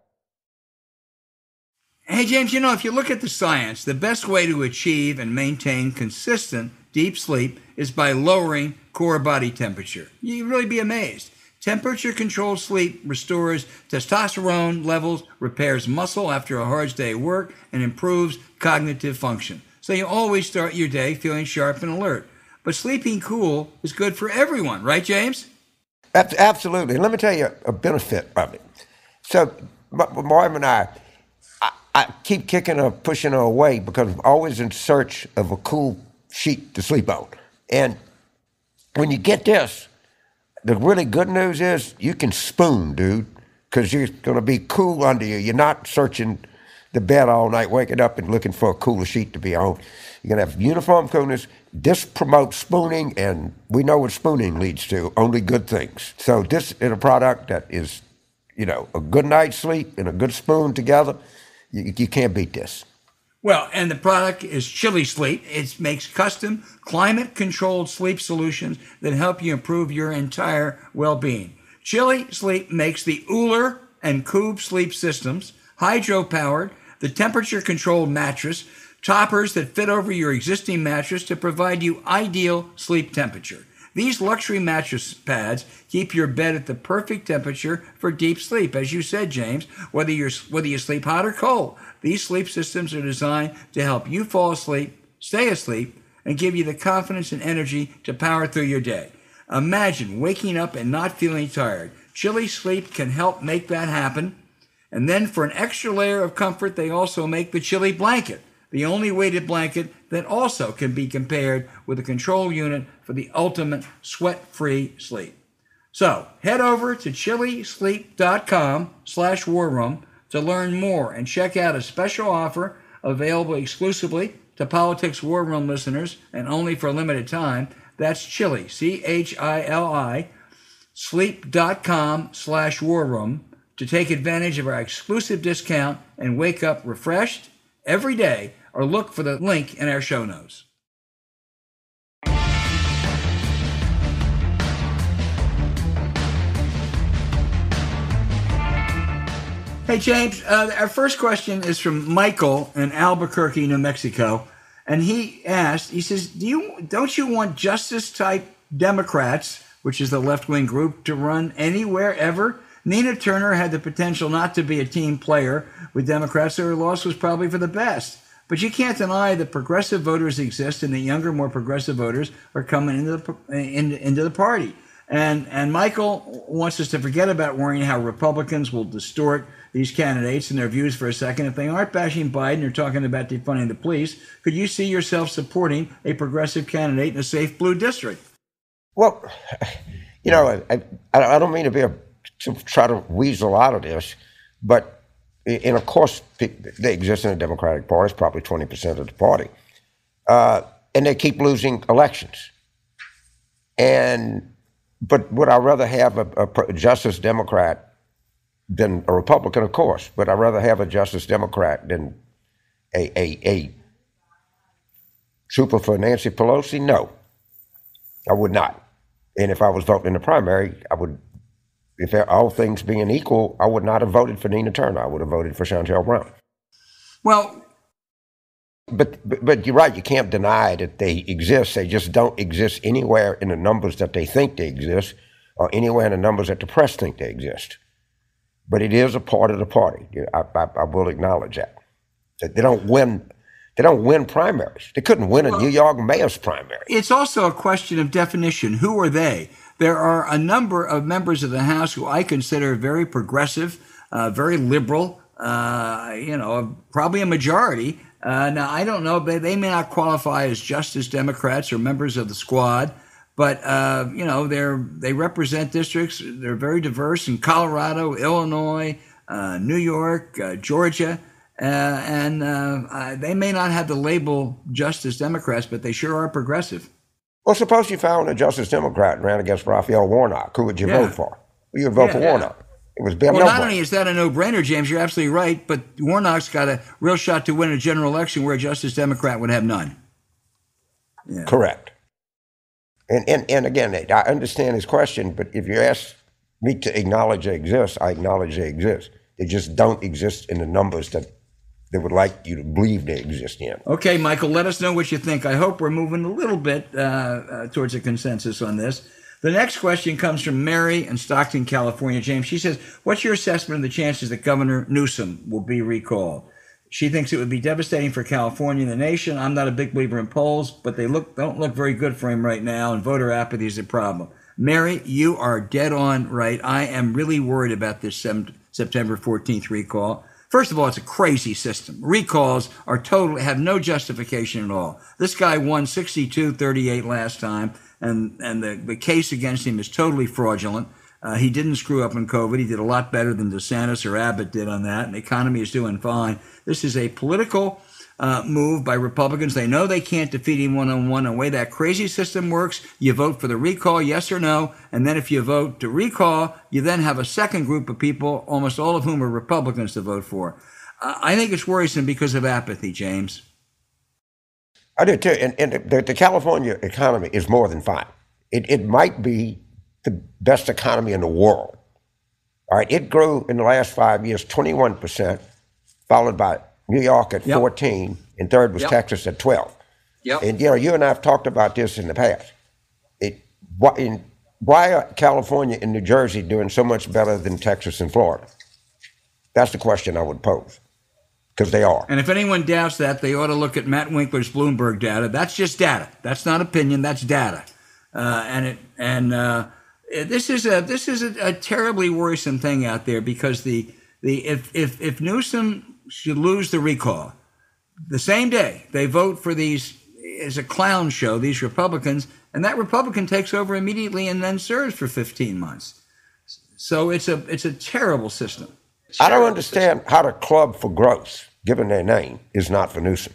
Hey, James, if you look at the science, the best way to achieve and maintain consistent deep sleep is by lowering core body temperature. You'd really be amazed. Temperature-controlled sleep restores testosterone levels, repairs muscle after a hard day of work, and improves cognitive function. So you always start your day feeling sharp and alert. But sleeping cool is good for everyone, right, James? Absolutely. And let me tell you a benefit of it. So Marv and I keep kicking her, pushing her away because I'm always in search of a cool sheet to sleep on. And when you get this, the really good news is you can spoon, dude, because you're going to be cool under you. You're not searching the bed all night, waking up and looking for a cooler sheet to be on. You're going to have uniform coolness. This promotes spooning, and we know what spooning leads to, only good things. So this is a product that is, a good night's sleep and a good spoon together. You can't beat this. Well, and the product is Chili Sleep. It makes custom climate-controlled sleep solutions that help you improve your entire well-being. Chili Sleep makes the Uller and Coob sleep systems, hydro-powered, the temperature-controlled mattress, toppers that fit over your existing mattress to provide you ideal sleep temperature. These luxury mattress pads keep your bed at the perfect temperature for deep sleep. As you said, James, whether you sleep hot or cold, these sleep systems are designed to help you fall asleep, stay asleep, and give you the confidence and energy to power through your day. Imagine waking up and not feeling tired. Chili Sleep can help make that happen. And then for an extra layer of comfort, they also make the Chili Blanket, the only weighted blanket that also can be compared with a control unit for the ultimate sweat-free sleep. So head over to chilisleep.com/warroom to learn more and check out a special offer available exclusively to Politics War Room listeners and only for a limited time. That's Chili, CHILI, sleep.com/warroom to take advantage of our exclusive discount and wake up refreshed every day, or look for the link in our show notes. Hey, James, our first question is from Michael in Albuquerque, New Mexico. And he says, don't you want justice-type Democrats, which is the left-wing group, to run anywhere ever? Nina Turner had the potential not to be a team player with Democrats, so her loss was probably for the best. But you can't deny that progressive voters exist and the younger, more progressive voters are coming into the party. And Michael wants us to forget about worrying how Republicans will distort these candidates and their views for a second. If they aren't bashing Biden or talking about defunding the police, could you see yourself supporting a progressive candidate in a safe blue district? Well, I don't mean to try to weasel out of this, but and of course they exist in the Democratic Party. It's probably 20% of the party, and they keep losing elections. But would I rather have a Justice Democrat than a Republican? Of course, but I'd rather have a Justice Democrat than a trooper for Nancy Pelosi? No, I would not. And if I was voting in the primary, I would, if all things being equal, I would not have voted for Nina Turner. I would have voted for Shontel Brown. Well, but you're right. You can't deny that they exist. They just don't exist anywhere in the numbers that they think they exist, or anywhere in the numbers that the press think they exist. But it is a part of the party. I will acknowledge that. They don't win. They don't win primaries. They couldn't win a New York mayor's primary. It's also a question of definition. Who are they? There are a number of members of the House who I consider very progressive, very liberal, probably a majority. Now, I don't know. They may not qualify as Justice Democrats or members of the squad, but, they represent districts. They're very diverse in Colorado, Illinois, New York, Georgia. And they may not have the label Justice Democrats, but they sure are progressive. Well, suppose you found a Justice Democrat and ran against Raphael Warnock. Who would you vote for? You would vote for Warnock. It was well, not only is that a no-brainer, James, you're absolutely right, but Warnock's got a real shot to win a general election where a Justice Democrat would have none. Yeah. Correct. And again, I understand his question, but if you ask me to acknowledge they exist, I acknowledge they exist. They just don't exist in the numbers that they would like you to believe they exist in. Okay, Michael, let us know what you think. I hope we're moving a little bit towards a consensus on this. The next question comes from Mary in Stockton, California. James, she says, what's your assessment of the chances that Governor Newsom will be recalled? She thinks it would be devastating for California and the nation. I'm not a big believer in polls, but they don't look very good for him right now, and voter apathy is a problem. Mary, you are dead on right. I am really worried about this September 14th recall. First of all, it's a crazy system. Recalls have no justification at all. This guy won 62-38 last time, and the case against him is totally fraudulent. He didn't screw up in COVID. He did a lot better than DeSantis or Abbott did on that, and the economy is doing fine. This is a political move by Republicans. They know they can't defeat him one-on-one. The way that crazy system works, you vote for the recall, yes or no, and then if you vote to recall, you then have a second group of people, almost all of whom are Republicans, to vote for. I think it's worrisome because of apathy, James. I do too, and the California economy is more than fine. It might be the best economy in the world. All right, it grew in the last 5 years 21%, followed by New York at 14, and third was Texas at 12. And you and I have talked about this in the past. Why are California and New Jersey doing so much better than Texas and Florida? That's the question I would pose, because they are. And if anyone doubts that, they ought to look at Matt Winkler's Bloomberg data. That's just data. That's not opinion. That's data. This is a terribly worrisome thing out there, because if Newsom should lose the recall, the same day they vote for these as a clown show, these Republicans, and that Republican takes over immediately and then serves for 15 months. So it's a terrible system. I don't understand how the Club for Growth, given their name, is not for Newsom.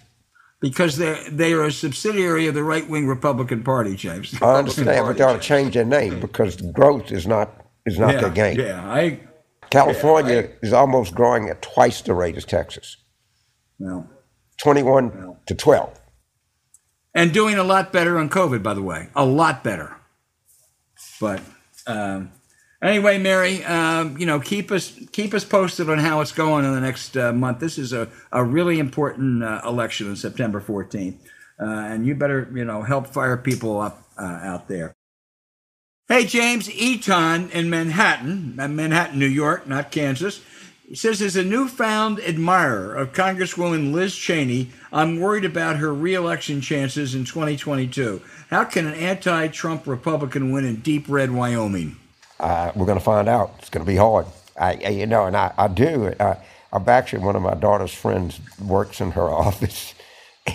Because they are a subsidiary of the right-wing Republican Party, James. I understand, but they ought to change their name, because growth is not their game. California is almost growing at twice the rate as Texas. 21 to 12. And doing a lot better on COVID, by the way. A lot better. But anyway, Mary, keep us posted on how it's going in the next month. This is a really important election on September 14th. And you better, help fire people up out there. Hey, James, Eton in Manhattan, New York, not Kansas. He says, as a newfound admirer of Congresswoman Liz Cheney, I'm worried about her re-election chances in 2022. How can an anti-Trump Republican win in deep red Wyoming? We're going to find out. It's going to be hard. I do. I'm actually, one of my daughter's friends works in her office,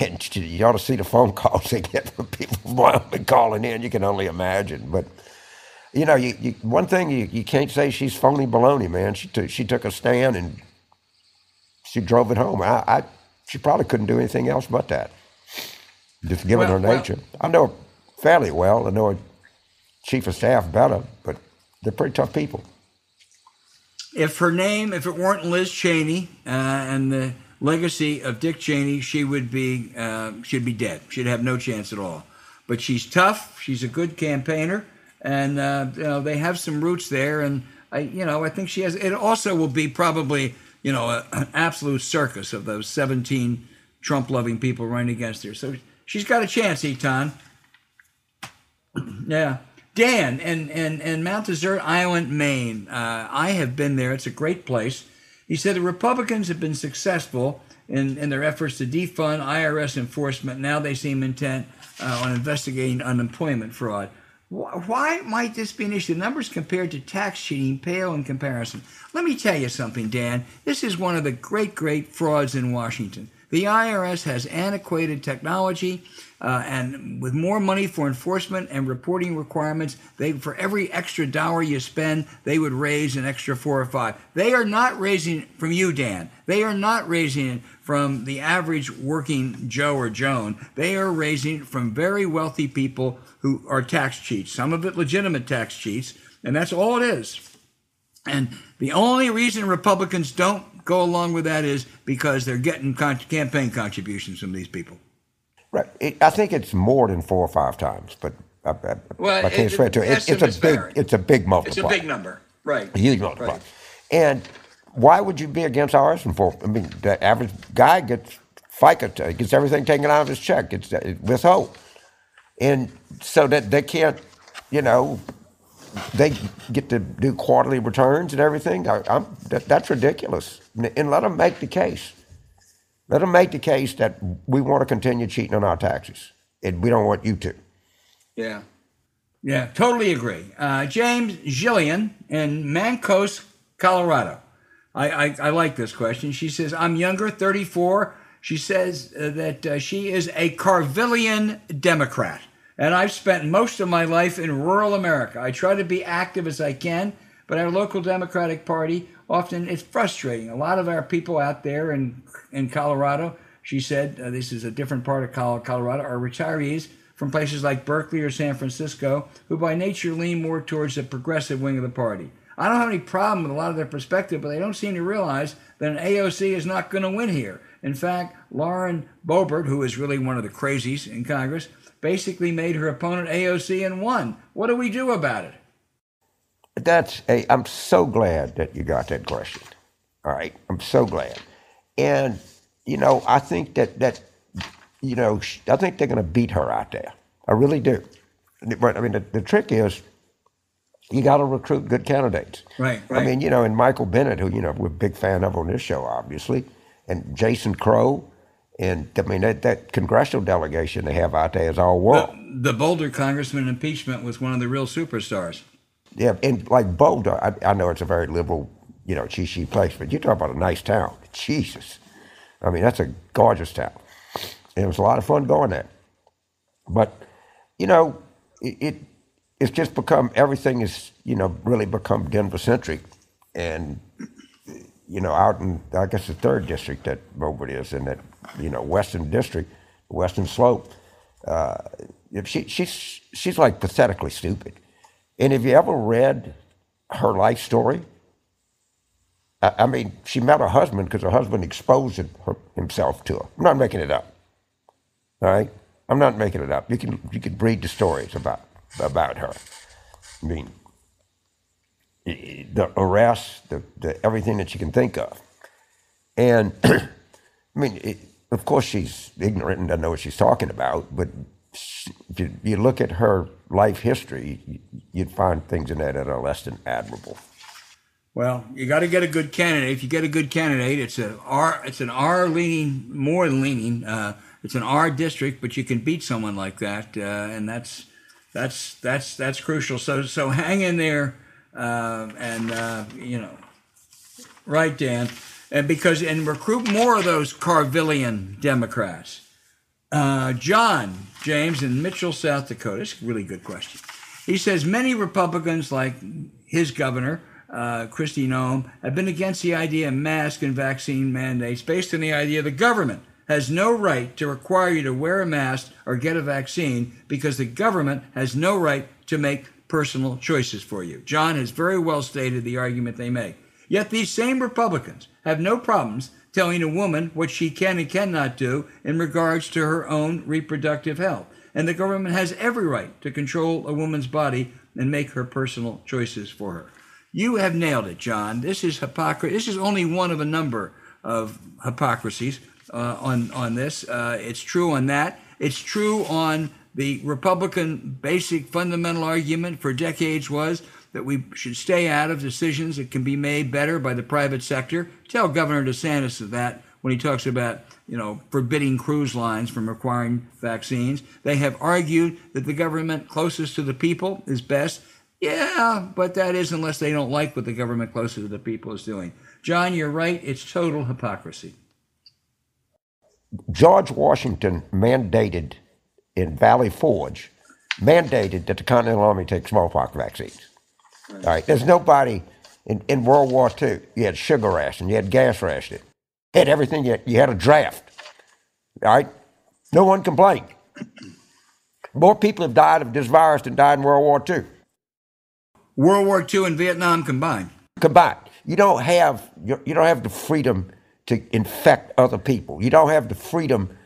and you ought to see the phone calls they get from people from Wyoming calling in. You can only imagine. But one thing you can't say, she's phony baloney, man. She took a stand and she drove it home. She probably couldn't do anything else but that, just given her nature. I know her fairly well. I know her chief of staff better, but they're pretty tough people. If it weren't Liz Cheney and the legacy of Dick Cheney, she'd be dead. She'd have no chance at all. But she's tough. She's a good campaigner. And they have some roots there, and I think she has. It also will be probably an absolute circus of those 17 Trump-loving people running against her. So she's got a chance, Eton. Yeah, Dan in Mount Desert Island, Maine. I have been there. It's a great place. He said the Republicans have been successful in their efforts to defund IRS enforcement. Now they seem intent on investigating unemployment fraud. Why might this be an issue? The numbers compared to tax cheating pale in comparison. Let me tell you something, Dan. This is one of the great, great frauds in Washington. The IRS has antiquated technology, and with more money for enforcement and reporting requirements, for every extra dollar you spend, they would raise an extra 4 or 5. They are not raising it from you, Dan. They are not raising it from the average working Joe or Joan. They are raising it from very wealthy people who are tax cheats, some of it legitimate tax cheats, and that's all it is. And the only reason Republicans don't go along with that is because they're getting campaign contributions from these people. Right. I think it's more than 4 or 5 times, but I can't swear to it. It's a big multiplier. It's a big number, right? A huge multiplier. Right. And why would you be against IRS enforcement? I mean, the average guy gets FICA, gets everything taken out of his check, gets withhold. And so that they can't, they get to do quarterly returns and everything. That's ridiculous. And let them make the case. Let them make the case that we want to continue cheating on our taxes, and we don't want you to. Yeah, totally agree. James Gillian in Mancos, Colorado. I like this question. She says, I'm younger, 34. She says that she is a Carvillian Democrat, and I've spent most of my life in rural America. I try to be active as I can, but our local Democratic Party, often it's frustrating. A lot of our people out there in Colorado, she said, this is a different part of Colorado, are retirees from places like Berkeley or San Francisco, who by nature lean more towards the progressive wing of the party. I don't have any problem with a lot of their perspective, but they don't seem to realize that an AOC is not going to win here. In fact, Lauren Boebert, who is really one of the crazies in Congress, basically made her opponent AOC and won. What do we do about it? I'm so glad that you got that question. All right, I'm so glad. And, I think I think they're going to beat her out there. I really do. But, I mean, the trick is you got to recruit good candidates. Right. I mean, and Michael Bennett, who, we're a big fan of on this show, obviously, and Jason Crow, and, I mean, that congressional delegation they have out there is all world. The Boulder congressman impeachment was one of the real superstars. Yeah, and like Boulder, I know it's a very liberal, cheesy place, but you talk about a nice town. Jesus. I mean, that's a gorgeous town. And it was a lot of fun going there. But, it's just become, everything is, really become Denver-centric. And, out in, I guess, the 3rd district that Boulder is in, that, Western district, Western Slope, she's like pathetically stupid. And have you ever read her life story? I mean, she met her husband because her husband exposed himself to her. I'm not making it up. All right? I'm not making it up. You can read the stories about her. I mean, the arrest, the everything that you can think of. And, I mean, of course she's ignorant and doesn't know what she's talking about, but if you look at her life history, you'd find things in there that are less than admirable. Well, you got to get a good candidate. If you get a good candidate, it's an R leaning, more than leaning. It's an R district, but you can beat someone like that, and that's crucial. So hang in there, right, Dan, and recruit more of those Carvillian Democrats. John James in Mitchell, South Dakota. This is a really good question. He says many Republicans, like his governor, Kristi Noem, have been against the idea of mask and vaccine mandates based on the idea the government has no right to require you to wear a mask or get a vaccine because the government has no right to make personal choices for you. John has very well stated the argument they make. Yet these same Republicans have no problems telling a woman what she can and cannot do in regards to her own reproductive health. And the government has every right to control a woman's body and make her personal choices for her. You have nailed it, John. This is hypocrisy. This is only one of a number of hypocrisies on this. It's true on that. It's true on the Republican basic fundamental argument for decades was that we should stay out of decisions that can be made better by the private sector. Tell Governor DeSantis that when he talks about, forbidding cruise lines from requiring vaccines. They have argued that the government closest to the people is best. Yeah, but that is unless they don't like what the government closer to the people is doing. John, you're right. It's total hypocrisy. George Washington mandated in Valley Forge, that the Continental Army take smallpox vaccines. All right. There's nobody in World War II. You had sugar ration, you had gas ration, you had everything. You had a draft. All right. No one complained. More people have died of this virus than died in World War II. World War II and Vietnam combined. You don't have the freedom to infect other people. You don't have the freedom.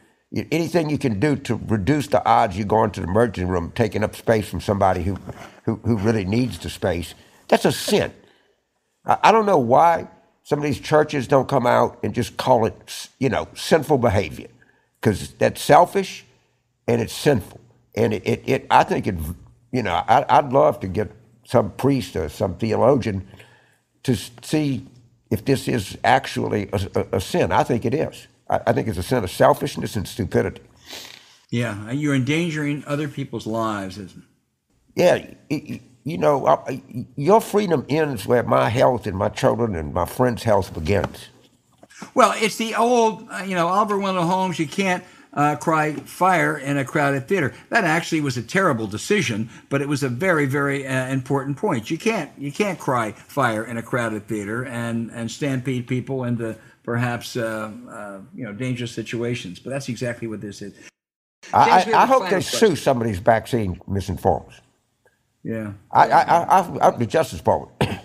Anything you can do to reduce the odds you go into the emergency room, taking up space from somebody who really needs the space, that's a sin. I don't know why some of these churches don't come out and just call it, sinful behavior, because that's selfish and it's sinful. And I think I'd love to get some priest or some theologian to see if this is actually a sin. I think it is. I think it's a sin of selfishness and stupidity. Yeah, you're endangering other people's lives, isn't it? Yeah, your freedom ends where my health and my children and my friends' health begins. Well, it's the old, Oliver Wendell Holmes, you can't cry fire in a crowded theater. That actually was a terrible decision, but it was a very, very important point. You can't cry fire in a crowded theater and stampede people into perhaps dangerous situations. But that's exactly what this is. I hope they sue some of these vaccine misinformers. Yeah, I'd be Justice Department,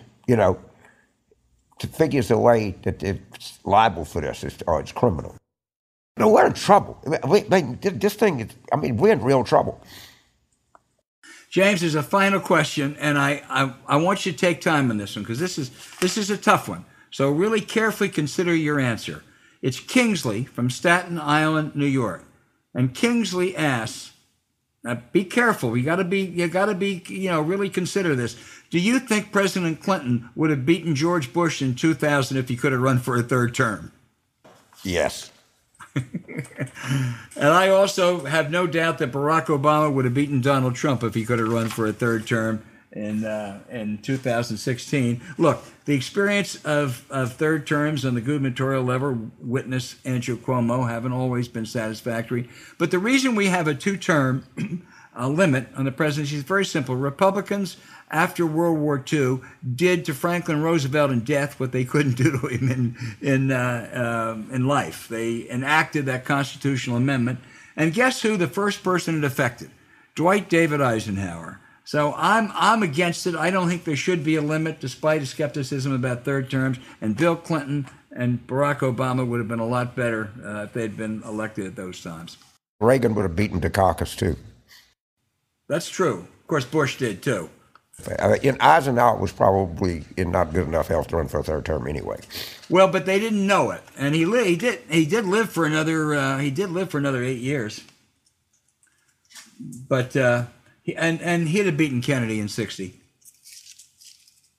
to figure a way that it's liable for this or it's criminal. No, we're in trouble. This thing is, we're in real trouble. James, there's a final question, and I want you to take time on this one because this is a tough one. So really carefully consider your answer. It's Kingsley from Staten Island, New York, and Kingsley asks, now be careful. You got to be, really consider this. Do you think President Clinton would have beaten George Bush in 2000 if he could have run for a third term? Yes. And I also have no doubt that Barack Obama would have beaten Donald Trump if he could have run for a third term in 2016. Look, the experience of third terms on the gubernatorial level, witness Andrew Cuomo, haven't always been satisfactory. But the reason we have a two-term limit on the presidency is very simple. Republicans, after World War II, did to Franklin Roosevelt in death what they couldn't do to him in life. They enacted that constitutional amendment. And guess who the first person it affected? Dwight David Eisenhower. So I'm against it. I don't think there should be a limit, despite a skepticism about third terms. And Bill Clinton and Barack Obama would have been a lot better if they'd been elected at those times. Reagan would have beaten Dukakis, too. That's true. Of course, Bush did, too. Eisenhower was probably in not good enough health to run for a third term anyway. Well, but they didn't know it, and he did live for another 8 years. But he'd have beaten Kennedy in 60.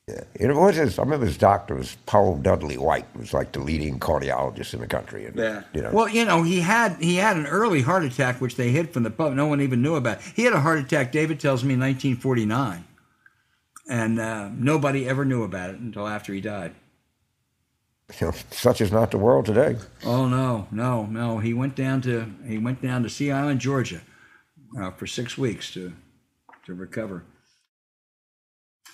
Yeah, it was his. I remember his doctor was Paul Dudley White, who was like the leading cardiologist in the country. And, Yeah. you know, Well, he had an early heart attack, which they hid from the public. No one even knew about. He had a heart attack, David tells me, in 1949. And nobody ever knew about it until after he died. Such is not the world today. Oh no! He went down to Sea Island, Georgia, for 6 weeks to recover.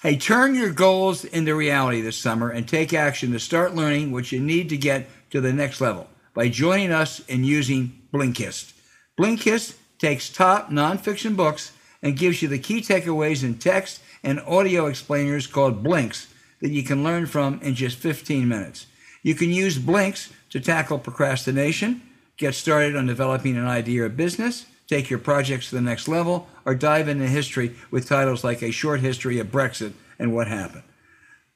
Hey, turn your goals into reality this summer and take action to start learning what you need to get to the next level by joining us in using BLINKIST. BLINKIST takes top nonfiction books and gives you the key takeaways in text and audio explainers called blinks that you can learn from in just 15 minutes. You can use blinks to tackle procrastination, get started on developing an idea or business, take your projects to the next level, or dive into history with titles like A Short History of Brexit and What Happened.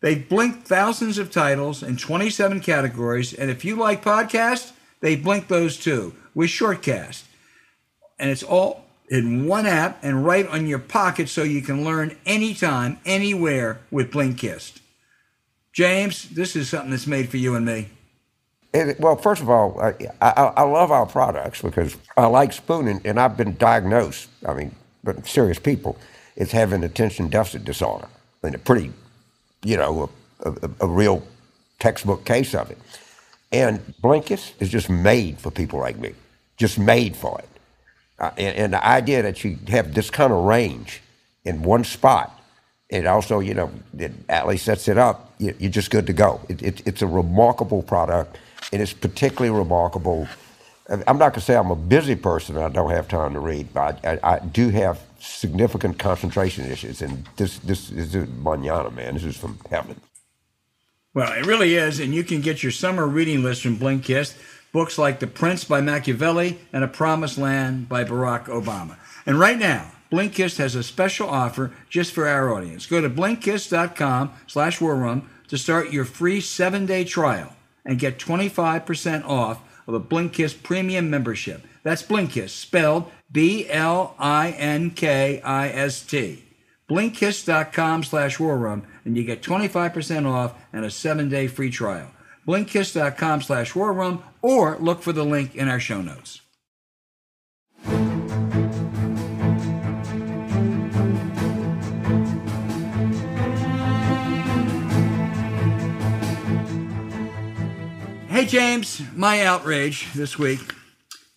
They've blinked thousands of titles in 27 categories, and if you like podcasts, they blink those too with Shortcast. And it's all in one app and right on your pocket so you can learn anytime, anywhere with BLINKIST. James, this is something that's made for you and me. Well, first of all, I love our products because I like spooning, and I've been diagnosed, but serious people, it's having attention deficit disorder. I mean, a pretty, a real textbook case of it. And BLINKIST is just made for people like me, just made for it. And the idea that you have this kind of range in one spot, it also, it Ali sets it up, you're just good to go. It's a remarkable product. And it's particularly remarkable. I'm not going to say I'm a busy person and I don't have time to read, but I do have significant concentration issues. And this is manana, man. This is from heaven. Well, it really is. And you can get your summer reading list from BLINKIST. Books like The Prince by Machiavelli and A Promised Land by Barack Obama. And right now, BLINKIST has a special offer just for our audience. Go to blinkist.com/warroom to start your free 7-day trial and get 25% off of a BLINKIST premium membership. That's BLINKIST, spelled BLINKIST. Blinkist.com/warroom, and you get 25% off and a 7-day free trial. Blinkist.com/warroom, or look for the link in our show notes. Hey, James, my outrage this week.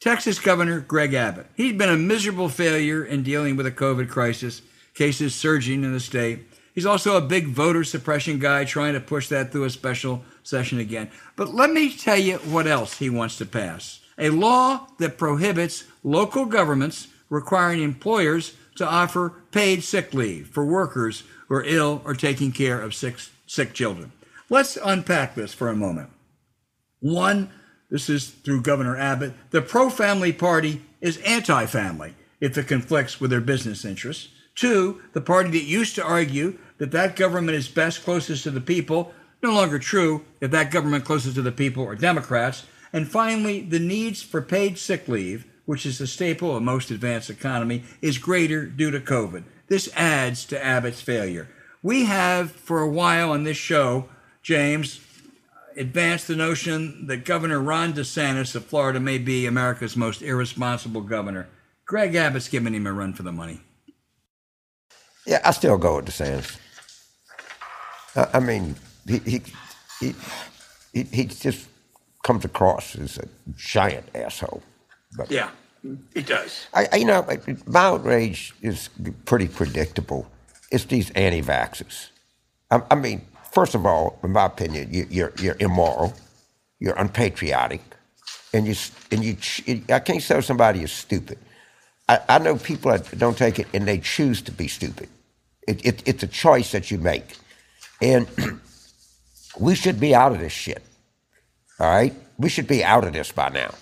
Texas Governor Greg Abbott. He's been a miserable failure in dealing with the COVID crisis, cases surging in the state. He's also a big voter suppression guy trying to push that through a special session again. But let me tell you what else he wants to pass. A law that prohibits local governments requiring employers to offer paid sick leave for workers who are ill or taking care of sick children. Let's unpack this for a moment. One, this is through Governor Abbott, the pro-family party is anti-family if it conflicts with their business interests. Two, the party that used to argue that government is best closest to the people, no longer true if that government closest to the people are Democrats. And finally, the needs for paid sick leave, which is a staple of most advanced economy, is greater due to COVID. This adds to Abbott's failure. We have, for a while on this show, James, advanced the notion that Governor Ron DeSantis of Florida may be America's most irresponsible governor. Greg Abbott's giving him a run for the money. Yeah, I still go with DeSantis. I mean, he just comes across as a giant asshole. But yeah, he does. My outrage is pretty predictable. It's these anti-vaxxers. I mean, first of all, in my opinion, you're immoral, you're unpatriotic, and I can't say somebody is stupid. I know people that don't take it and they choose to be stupid. It's a choice that you make, and we should be out of this shit. All right, we should be out of this by now,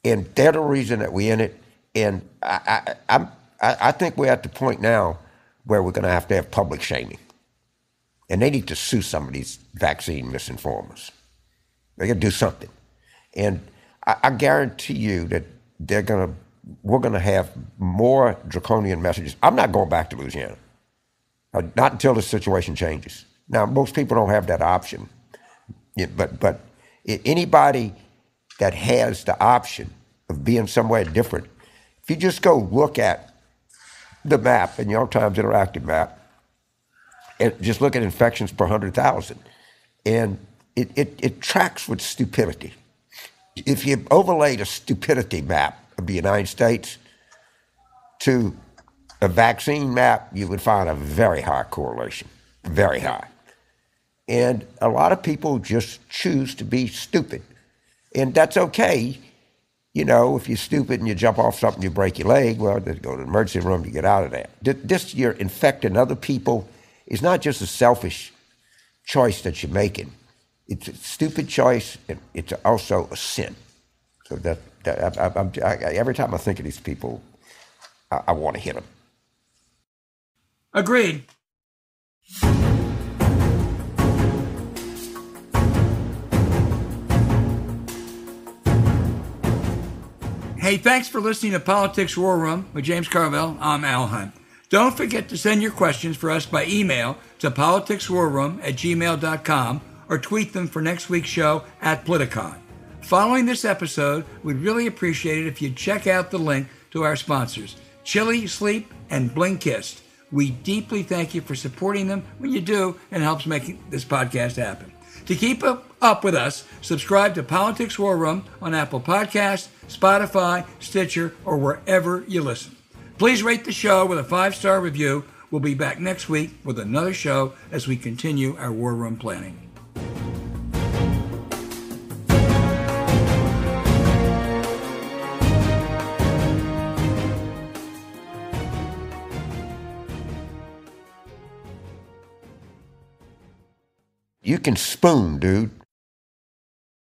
and they're the reason that we're in it. And I think we're at the point now where we're going to have public shaming. And they need to sue some of these vaccine misinformers. They got to do something. And I guarantee you that we're going to have more draconian messages. I'm not going back to Louisiana. Not until the situation changes. Now, most people don't have that option, but anybody that has the option of being somewhere different, if you just go look at the map, the New York Times Interactive map, and just look at infections per 100,000, and it tracks with stupidity. If you overlaid a stupidity map of the United States to a vaccine map, you would find a very high correlation, very high. And a lot of people just choose to be stupid. And that's okay. You know, if you're stupid and you jump off something, you break your leg, well, then go to the emergency room to get out of that. This, you're infecting other people. It's not just a selfish choice that you're making. It's a stupid choice, and it's also a sin. So every time I think of these people, I want to hit them. Agreed. Hey, thanks for listening to Politics War Room with James Carville. I'm Al Hunt. Don't forget to send your questions for us by email to politicswarroom@gmail.com or tweet them for next week's show at Politicon. Following this episode, we'd really appreciate it if you'd check out the link to our sponsors, Chili, Sleep, and BLINKIST. We deeply thank you for supporting them when you do, and it helps make this podcast happen. To keep up with us, subscribe to Politics War Room on Apple Podcasts, Spotify, Stitcher, or wherever you listen. Please rate the show with a 5-star review. We'll be back next week with another show as we continue our War Room planning. You can spoon, dude.